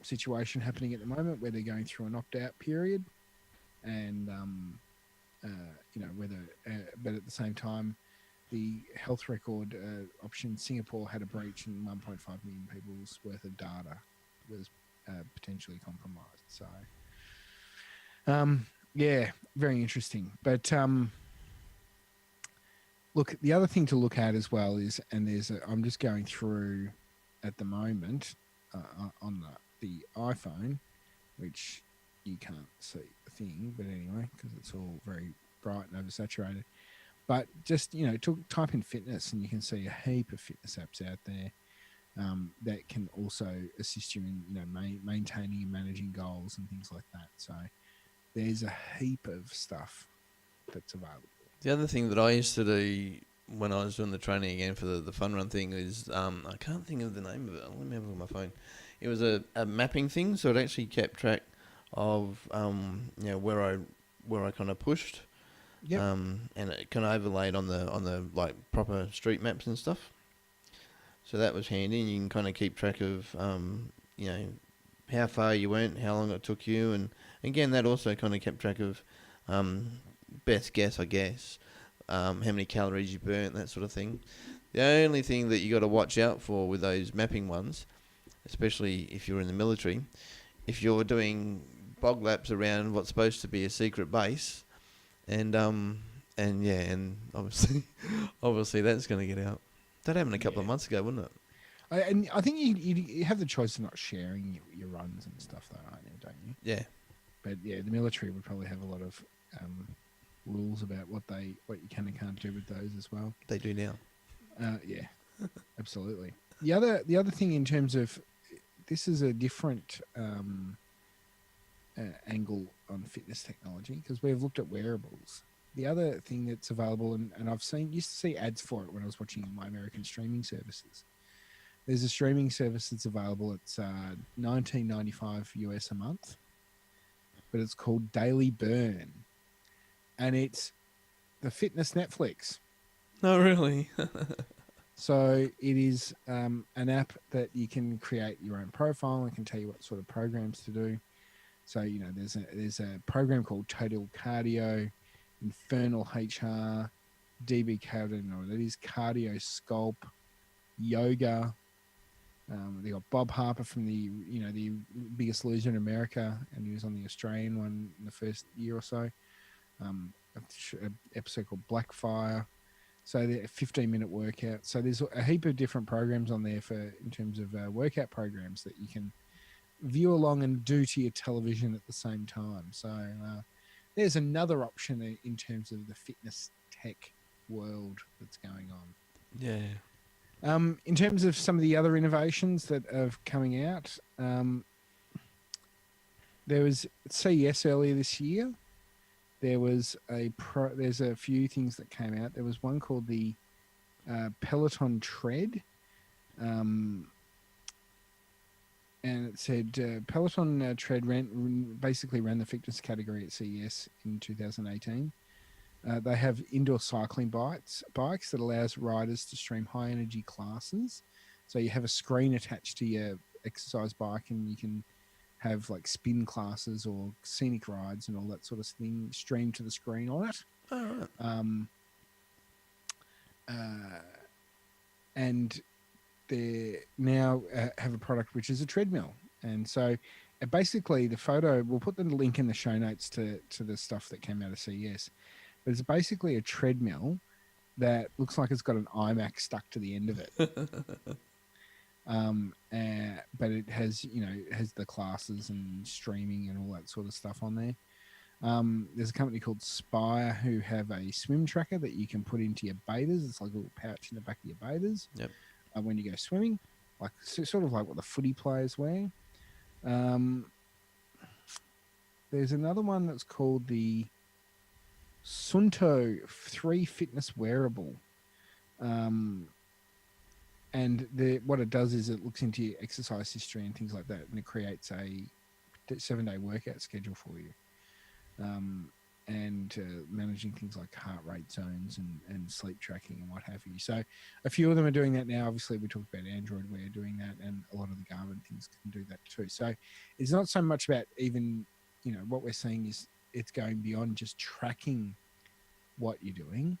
situation happening at the moment where they're going through an opt-out period, and but at the same time, the health record option, Singapore had a breach and 1.5 million people's worth of data was potentially compromised. So, yeah, very interesting. But look, the other thing to look at as well is, and I'm just going through at the moment on the iPhone, which you can't see the thing, but anyway, because it's all very bright and oversaturated. But just, type in fitness and you can see a heap of fitness apps out there that can also assist you in, maintaining and managing goals and things like that. So there's a heap of stuff that's available. The other thing that I used to do when I was doing the training again for the fun run thing is, I can't think of the name of it. Let me have a look at my phone. It was a mapping thing, so it actually kept track of where I kind of pushed. Yep. And it kind of overlaid on the like proper street maps and stuff. So that was handy, and you can kind of keep track of how far you went, how long it took you, and again that also kind of kept track of best guess, I guess, how many calories you burnt, that sort of thing. The only thing that you got to watch out for with those mapping ones, especially if you're in the military, if you're doing bog laps around what's supposed to be a secret base, and obviously that's going to get out. That happened a couple of months ago, wouldn't it? And I think you have the choice of not sharing your runs and stuff, though, don't you? Yeah. But yeah, the military would probably have a rules about what you can and can't do with those as well. They do now. Yeah, absolutely. The other thing in terms of this is a different angle on fitness technology, because we've looked at wearables. The other thing that's available, and I've used to see ads for it when I was watching my American streaming services. There's a streaming service that's available. It's $19.95 US a month, but it's called Daily Burn, and it's the fitness Netflix. Oh, really? So it is an app that you can create your own profile and can tell you what sort of programs to do. So, there's a program called Total Cardio, Infernal HR, DB Cardio, no, that is Cardio Sculpt, Yoga. They got Bob Harper from the Biggest Loser in America, and he was on the Australian one in the first year or so. An episode called Blackfire. So they're a 15-minute workout. So there's a heap of different programs on there in terms of workout programs that you can view along and do to your television at the same time. So there's another option in terms of the fitness tech world that's going on. Yeah. In terms of some of the other innovations that are coming out, there was CES earlier this year. There's a few things that came out. There was one called the Peloton Tread. And it said Peloton Tread basically ran the fitness category at CES in 2018. They have indoor cycling bikes that allows riders to stream high energy classes. So you have a screen attached to your exercise bike, and you can have like spin classes or scenic rides and all that sort of thing streamed to the screen on it. All right. And they now have a product which is a treadmill. And so basically the photo, we'll put the link in the show notes to the stuff that came out of CES, but it's basically a treadmill that looks like it's got an iMac stuck to the end of it. But it has, has the classes and streaming and all that sort of stuff on there. There's a company called Spire who have a swim tracker that you can put into your bathers. It's like a little pouch in the back of your bathers. Yep. When you go swimming, like sort of like what the footy players wear. There's another one that's called the Sunto 3 Fitness Wearable. And what it does is it looks into your exercise history and things like that, and it creates a 7-day workout schedule for you. And managing things like heart rate zones and sleep tracking and what have you. So a few of them are doing that now. Obviously, we talked about Android Wear doing that, and a lot of the Garmin things can do that too. So it's not so much about even, what we're seeing is it's going beyond just tracking what you're doing.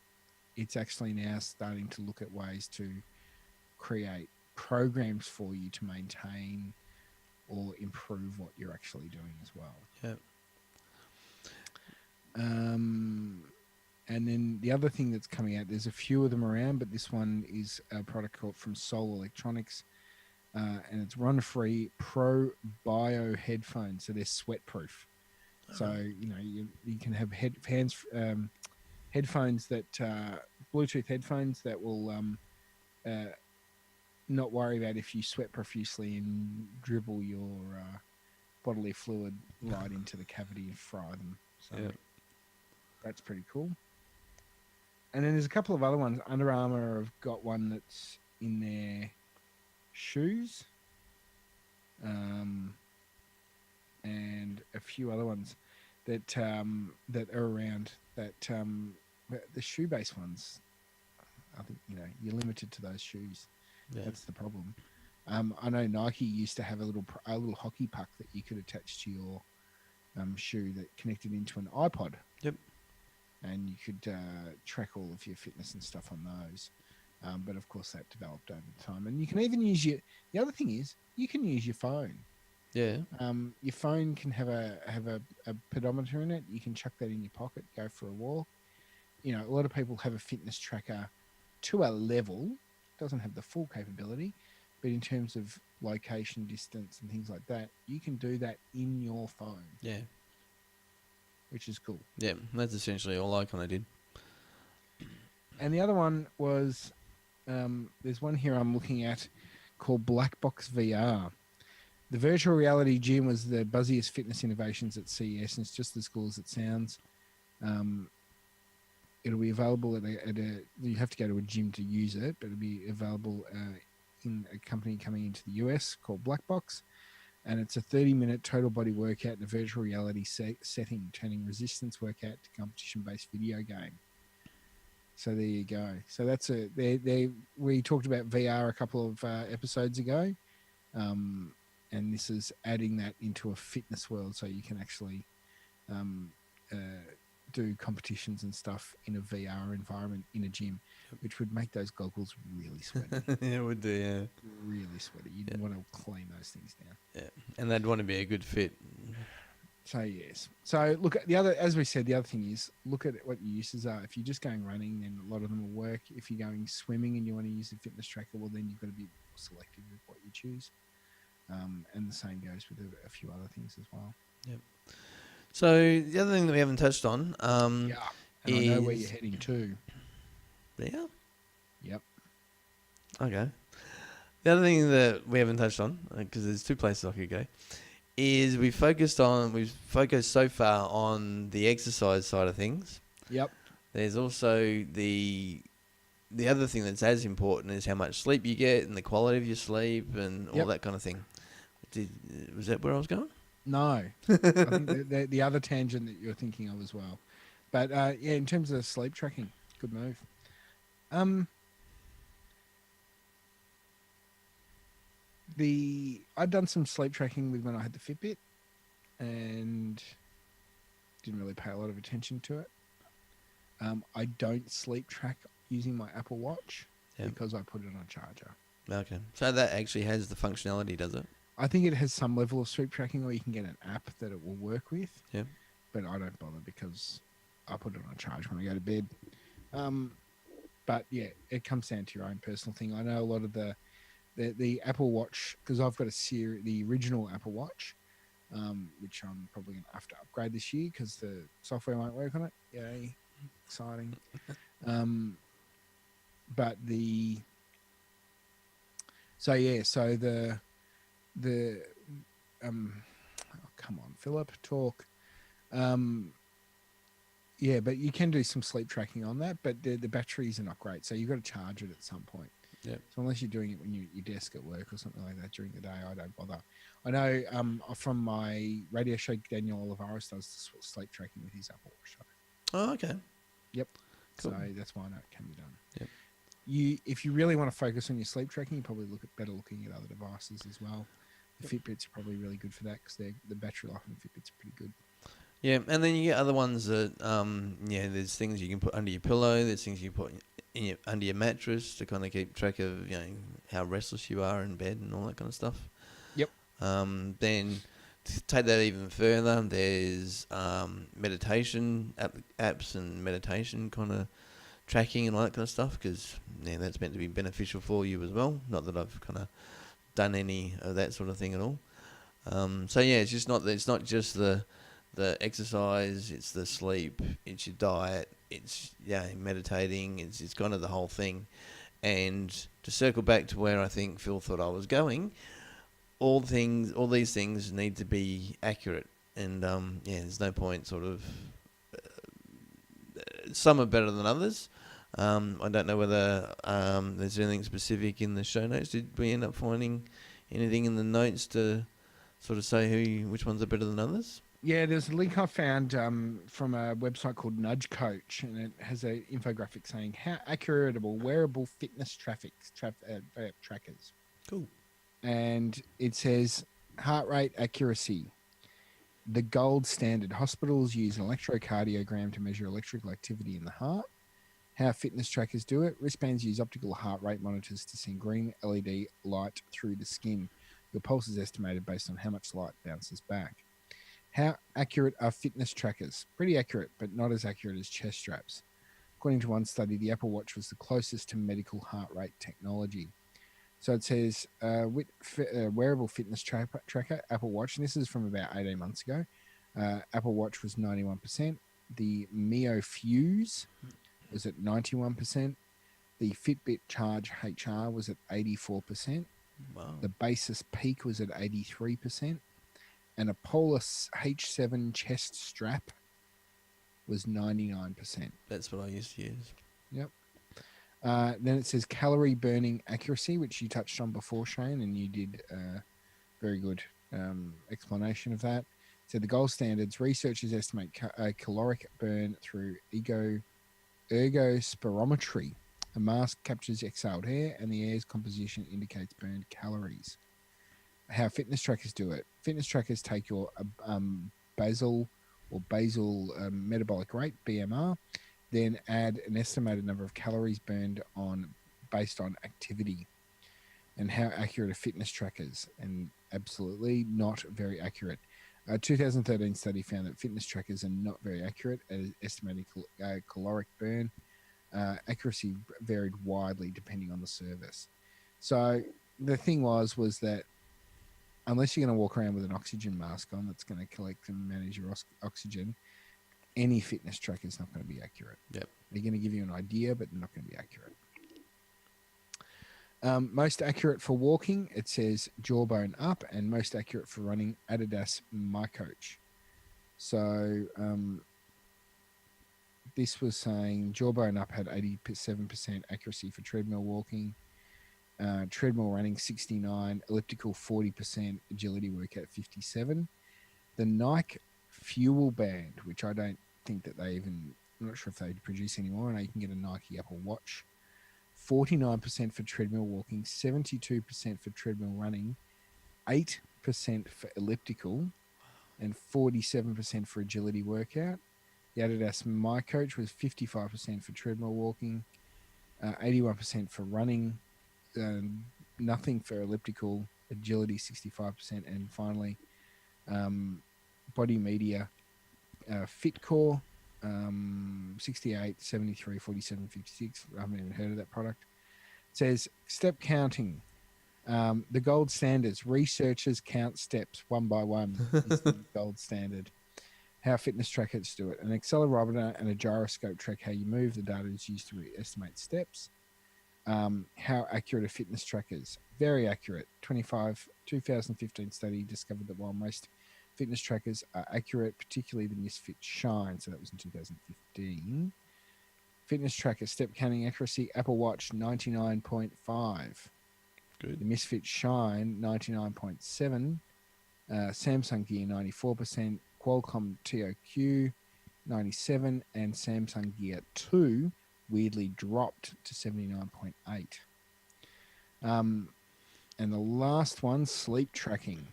It's actually now starting to look at ways to create programs for you to maintain or improve what you're actually doing as well. Yeah. And then the other thing that's coming out, there's a few of them around, but this one is a product called from Soul Electronics, and it's Run-Free Pro Bio headphones. So they're sweat-proof. So, you can have headphones that, Bluetooth headphones that will not worry about if you sweat profusely and dribble your bodily fluid right into the cavity and fry them. So that's pretty cool. And then there's a couple of other ones. Under Armour have got one that's in their shoes, and a few other ones that that are around. That the shoe-based ones, I think you're limited to those shoes. Yeah. That's the problem. I know Nike used to have a little hockey puck that you could attach to your shoe that connected into an iPod. Yep. And you could track all of your fitness and stuff on those. But of course that developed over time. And you can even use the other thing is you can use your phone. Yeah. Your phone can have a pedometer in it. You can chuck that in your pocket, go for a walk. A lot of people have a fitness tracker to a level. Doesn't have the full capability, but in terms of location, distance, and things like that, you can do that in your phone. Yeah. which is cool. Yeah, that's essentially all I kind of did. And the other one was there's one here I'm looking at called Black Box VR. The virtual reality gym was the buzziest fitness innovations at CES, and it's just as cool as it sounds. It'll be available at a. You have to go to a gym to use it, but it'll be available in a company coming into the US called Black Box, and it's a 30-minute total body workout in a virtual reality setting, turning resistance workout to competition-based video game. So there you go. So that's we talked about VR a couple of episodes ago, and this is adding that into a fitness world, so you can actually do competitions and stuff in a VR environment in a gym, which would make those goggles really sweaty. Yeah, it would do, yeah. Really sweaty. You'd want to clean those things down. Yeah, and they'd want to be a good fit. So yes. So look at the other, as we said, the other thing is look at what your uses are. If you're just going running, then a lot of them will work. If you're going swimming and you want to use a fitness tracker, well, then you've got to be selective with what you choose. And the same goes with a few other things as well. Yep. So the other thing that we haven't touched on, and I know where you're heading to. Yeah. Yep. Okay. The other thing that we haven't touched on, because there's two places I could go, is we've focused so far on the exercise side of things. Yep. There's also the other thing that's as important is how much sleep you get and the quality of your sleep and all that kind of thing. Was that where I was going? No. I think the other tangent that you're thinking of as well. But yeah, in terms of sleep tracking, good move. I'd done some sleep tracking with when I had the Fitbit and didn't really pay a lot of attention to it. I don't sleep track using my Apple Watch because I put it on a charger. Okay. So that actually has the functionality, does it? I think it has some level of sleep tracking, or you can get an app that it will work with. Yeah. But I don't bother because I put it on a charge when I go to bed. But yeah, it comes down to your own personal thing. I know a lot of the Apple Watch, because I've got the original Apple Watch, which I'm probably going to have to upgrade this year because the software won't work on it. Yay, exciting. But come on, Philip, talk. Yeah, but you can do some sleep tracking on that, but the batteries are not great, so you've got to charge it at some point. Yeah. So unless you're doing it when you're at your desk at work or something like that during the day, I don't bother. I know from my radio show, Daniel Olivares does sleep tracking with his Apple Watch. Oh, okay. Yep. Cool. So that's why I know it can be done. Yep. If you really want to focus on your sleep tracking, you probably better looking at other devices as well. The Fitbits are probably really good for that because the battery life on the Fitbits are pretty good. Yeah, and then you get other ones that, there's things you can put under your pillow, there's things you can put under your mattress to kind of keep track of, how restless you are in bed and all that kind of stuff. Yep. Then to take that even further, there's meditation apps and meditation kind of tracking and all that kind of stuff because that's meant to be beneficial for you as well. Not that I've kind of done any of that sort of thing at all. It's not just the exercise, it's the sleep, it's your diet, it's meditating, it's kind of the whole thing. And to circle back to where I think Phil thought I was going, all these things need to be accurate. And there's no point sort of. Some are better than others. I don't know whether there's anything specific in the show notes. Did we end up finding anything in the notes to sort of say which ones are better than others? Yeah, there's a link I found from a website called Nudge Coach, and it has an infographic saying how accurate are wearable fitness trackers. Cool. And it says heart rate accuracy. The gold standard. Hospitals use an electrocardiogram to measure electrical activity in the heart. How fitness trackers do it. Wristbands use optical heart rate monitors to send green LED light through the skin. Your pulse is estimated based on how much light bounces back. How accurate are fitness trackers? Pretty accurate, but not as accurate as chest straps. According to one study, the Apple Watch was the closest to medical heart rate technology. So it says wearable fitness tracker, Apple Watch, and this is from about 18 months ago, Apple Watch was 91%. The Mio Fuse was at 91%. The Fitbit Charge HR was at 84%. Wow. The Basis Peak was at 83%. And a Polis H7 chest strap was 99%. That's what I used to use. Yep. Then it says calorie burning accuracy, which you touched on before, Shane, and you did a very good explanation of that. So the gold standards, researchers estimate caloric burn through ergospirometry. A mask captures exhaled air, and the air's composition indicates burned calories. How fitness trackers do it. Fitness trackers take your basal metabolic rate, BMR, then add an estimated number of calories burned based on activity. And how accurate are fitness trackers? And absolutely not very accurate. A 2013 study found that fitness trackers are not very accurate at estimating caloric burn. Accuracy varied widely depending on the service. So the thing was that unless you're going to walk around with an oxygen mask on that's going to collect and manage your oxygen, any fitness tracker is not going to be accurate. Yep. They're going to give you an idea, but they're not going to be accurate. Most accurate for walking, it says Jawbone Up, and most accurate for running, Adidas My Coach. So this was saying Jawbone Up had 87% accuracy for treadmill walking, treadmill running 69, elliptical 40%, agility workout 57. The Nike Fuel Band, which I don't think that I'm not sure if they produce anymore. I know you can get a Nike Apple Watch. 49% for treadmill walking, 72% for treadmill running, 8% for elliptical, and 47% for agility workout. The Adidas My Coach was 55% for treadmill walking, 81% for running, nothing for elliptical, agility 65%, and finally, Body Media FitCore, 68, 73, 47, 56. I haven't even heard of that product. It says step counting. The gold standards. Researchers count steps one by one is the gold standard. How fitness trackers do it. An accelerometer and a gyroscope track how you move. The data is used to estimate steps. How accurate are fitness trackers? Very accurate. 2015 study discovered that while most fitness trackers are accurate, particularly the Misfit Shine. So that was in 2015. Fitness tracker step counting accuracy, Apple Watch 99.5. Good. The Misfit Shine 99.7. Samsung Gear 94%. Qualcomm TOQ 97. And Samsung Gear 2 weirdly dropped to 79.8. And the last one, sleep tracking.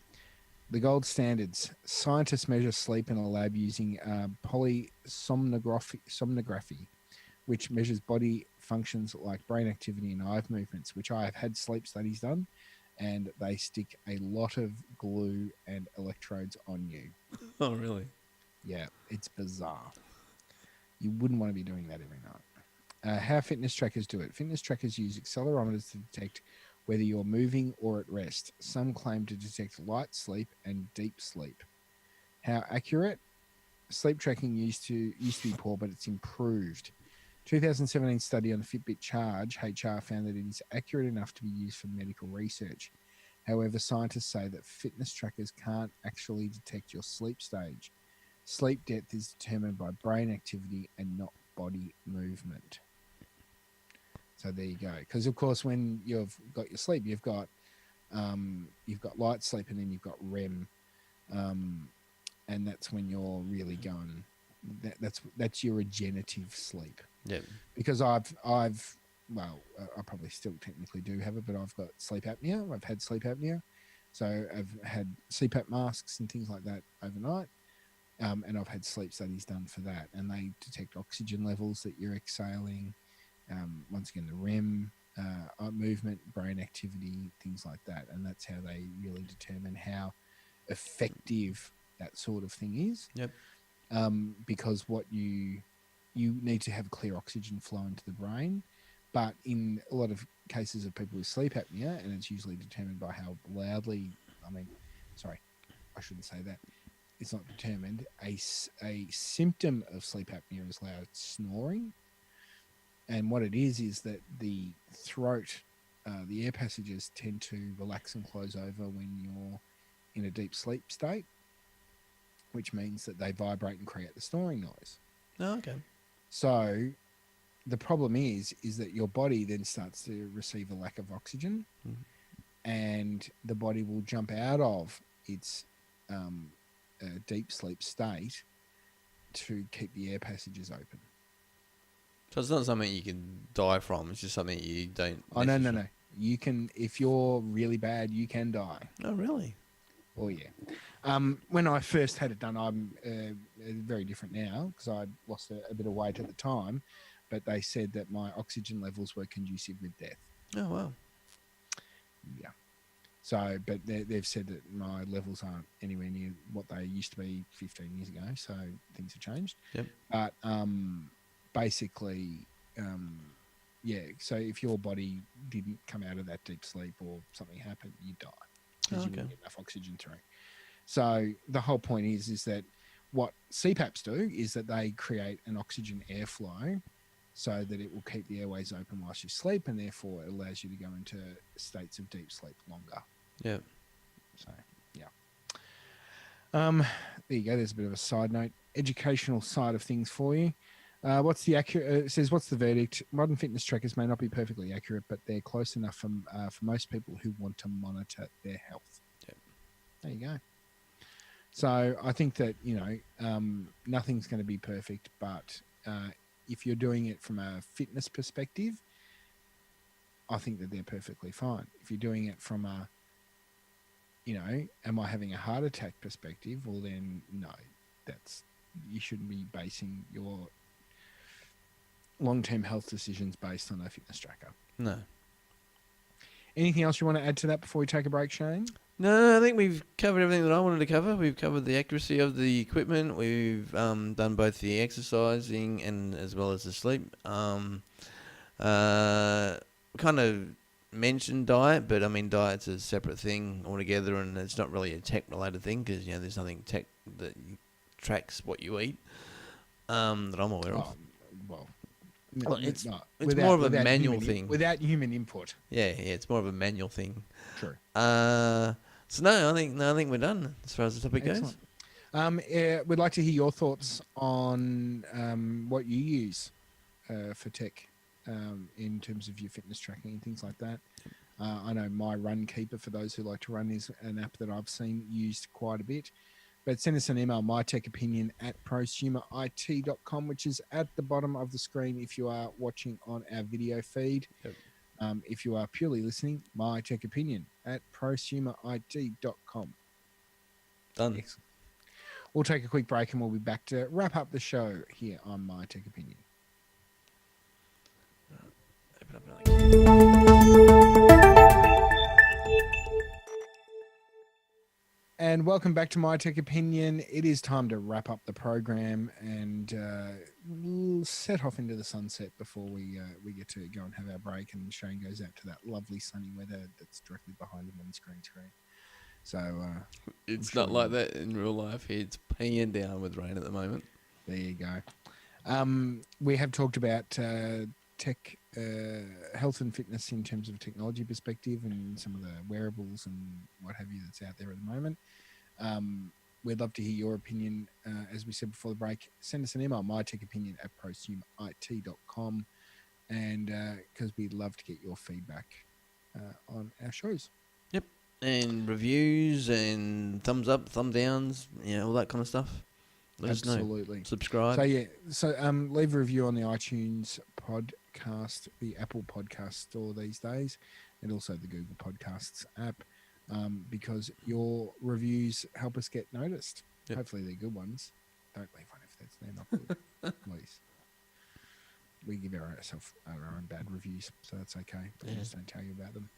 The gold standards. Scientists measure sleep in a lab using polysomnography, which measures body functions like brain activity and eye movements, which I have had sleep studies done, and they stick a lot of glue and electrodes on you. Oh, really? Yeah, it's bizarre. You wouldn't want to be doing that every night. How fitness trackers do it. Fitness trackers use accelerometers to detect whether you're moving or at rest. Some claim to detect light sleep and deep sleep. How accurate? Sleep tracking used to be poor, but it's improved. 2017 study on the Fitbit Charge HR found that it is accurate enough to be used for medical research. However, scientists say that fitness trackers can't actually detect your sleep stage. Sleep depth is determined by brain activity and not body movement. So there you go. Because of course, when you've got your sleep, you've got light sleep, and then you've got REM, and that's when you're really going. That's your regenerative sleep. Yeah. Because I probably still technically do have it, but I've got sleep apnea. I've had sleep apnea, so I've had CPAP masks and things like that overnight. And I've had sleep studies done for that, and they detect oxygen levels that you're exhaling. Once again, the REM, movement, brain activity, things like that, and that's how they really determine how effective that sort of thing is. Yep. Because what you need to have clear oxygen flow into the brain, but in a lot of cases of people with sleep apnea, and it's usually determined by how loudly. I shouldn't say that. it's not determined. A symptom of sleep apnea is loud snoring, and what it is that the throat, the air passages tend to relax and close over when you're in a deep sleep state, which means that they vibrate and create the snoring noise. Oh, okay. So the problem is that your body then starts to receive a lack of oxygen, and the body will jump out of its deep sleep state to keep the air passages open. So it's not something you can die from. It's just something you don't. Oh, no. You can, if you're really bad, you can die. Oh, really? Oh, yeah. When I first had it done, I'm very different now because I lost a bit of weight at the time, but they said that my oxygen levels were conducive with death. Oh, wow. Yeah. So, but they've said that my levels aren't anywhere near what they used to be 15 years ago. So things have changed. Yep. But basically, yeah. So if your body didn't come out of that deep sleep or something happened, you'd die because you wouldn't get enough oxygen through. So the whole point is that what CPAPs do is that they create an oxygen airflow so that it will keep the airways open whilst you sleep, and therefore it allows you to go into states of deep sleep longer. Yeah. So, yeah. There you go. There's a bit of a side note, educational side of things for you. What's the accurate? It says, what's the verdict? Modern fitness trackers may not be perfectly accurate, but they're close enough for most people who want to monitor their health. Yep. There you go. So I think that, nothing's going to be perfect, but if you're doing it from a fitness perspective, I think that they're perfectly fine. If you're doing it from a, am I having a heart attack perspective? Well, then no, you shouldn't be basing your long-term health decisions based on a fitness tracker. No. Anything else you want to add to that before we take a break, Shayne? No, I think we've covered everything that I wanted to cover. We've covered the accuracy of the equipment. We've done both the exercising and as well as the sleep. Kind of mentioned diet, but I mean diet's a separate thing altogether, and it's not really a tech-related thing because there's nothing tech that tracks what you eat that I'm aware of. Well, it's more of a manual thing without human input. Yeah, it's more of a manual thing. True. So I think we're done as far as the topic goes. We'd like to hear your thoughts on what you use for tech in terms of your fitness tracking and things like that. I know my Run Keeper, for those who like to run, is an app that I've seen used quite a bit. But send us an email, mytechopinion@prosumit.com, which is at the bottom of the screen if you are watching on our video feed. Yep. If you are purely listening, mytechopinion@prosumit.com. Done. Excellent. We'll take a quick break and we'll be back to wrap up the show here on My Tech Opinion. And welcome back to My Tech Opinion. It is time to wrap up the program and we'll set off into the sunset before we get to go and have our break, and Shayne goes out to that lovely sunny weather that's directly behind him on the screen. So it's not like that in real life. It's peeing down with rain at the moment. There you go. We have talked about tech, health and fitness in terms of a technology perspective and some of the wearables and what have you that's out there at the moment. We'd love to hear your opinion. As we said before the break, send us an email, mytechopinion@prosumit.com, and because we'd love to get your feedback on our shows. Yep. And reviews and thumbs up, thumb downs, all that kind of stuff. Let us know. Absolutely. Subscribe. So leave a review on the iTunes podcast, the Apple Podcast Store these days, and also the Google Podcasts app, because your reviews help us get noticed. Yep. Hopefully they're good ones. Don't leave one if they're not good, please. We give ourselves our own bad reviews, so that's okay. But we just don't tell you about them.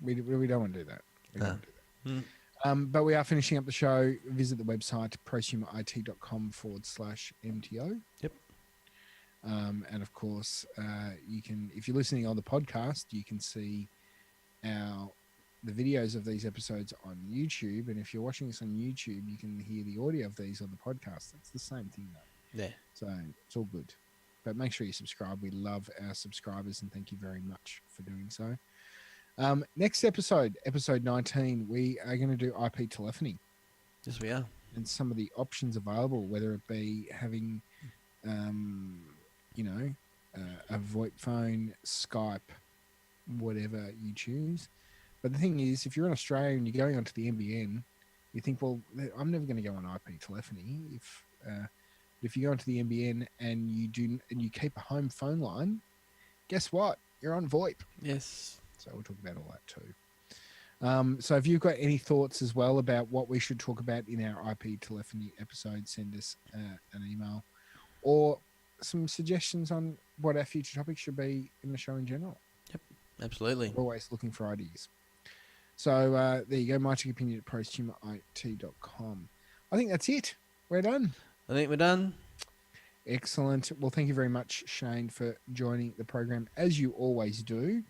We don't want to do that. We don't want to do that. But we are finishing up the show. Visit the website, prosumit.com/MTO. Yep. And of course, you can, if you're listening on the podcast, you can see our the videos of these episodes on YouTube, and if you're watching this on YouTube, you can hear the audio of these on the podcast. That's the same thing, though. Yeah. So it's all good. But make sure you subscribe. We love our subscribers, and thank you very much for doing so. Next episode, episode 19, we are going to do IP telephony. Yes, we are. And some of the options available, whether it be having, a VoIP phone, Skype, whatever you choose. But the thing is, if you're in Australia and you're going onto the NBN, you think, well, I'm never going to go on IP telephony. If you go onto the NBN and you keep a home phone line, guess what? You're on VoIP. Yes. So we'll talk about all that too. So if you've got any thoughts as well about what we should talk about in our IP telephony episode, send us an email, or some suggestions on what our future topics should be in the show in general. Yep, absolutely. We're always looking for ideas. So there you go, my tech opinion at prosumit.com. I think that's it. We're done. I think we're done. Excellent. Well, thank you very much, Shayne, for joining the program, as you always do,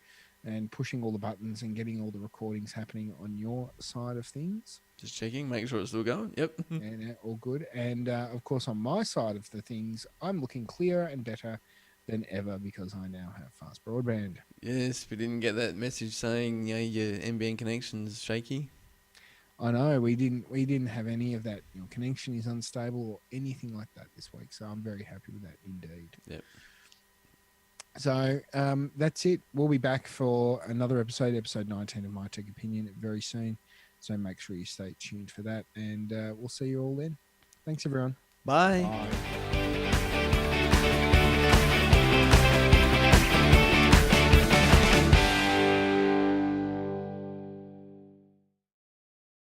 and pushing all the buttons and getting all the recordings happening on your side of things. Just checking, making sure it's still going. Yep. And all good. And, of course, on my side of the things, I'm looking clearer and better than ever because I now have fast broadband. Yes, we didn't get that message saying your NBN connection's shaky. I know we didn't have any of that. Connection is unstable or anything like that this week, so I'm very happy with that indeed. Yep. So that's it. We'll be back for another episode 19 of My Tech Opinion very soon. So make sure you stay tuned for that, and we'll see you all then. Thanks, everyone. Bye. Bye.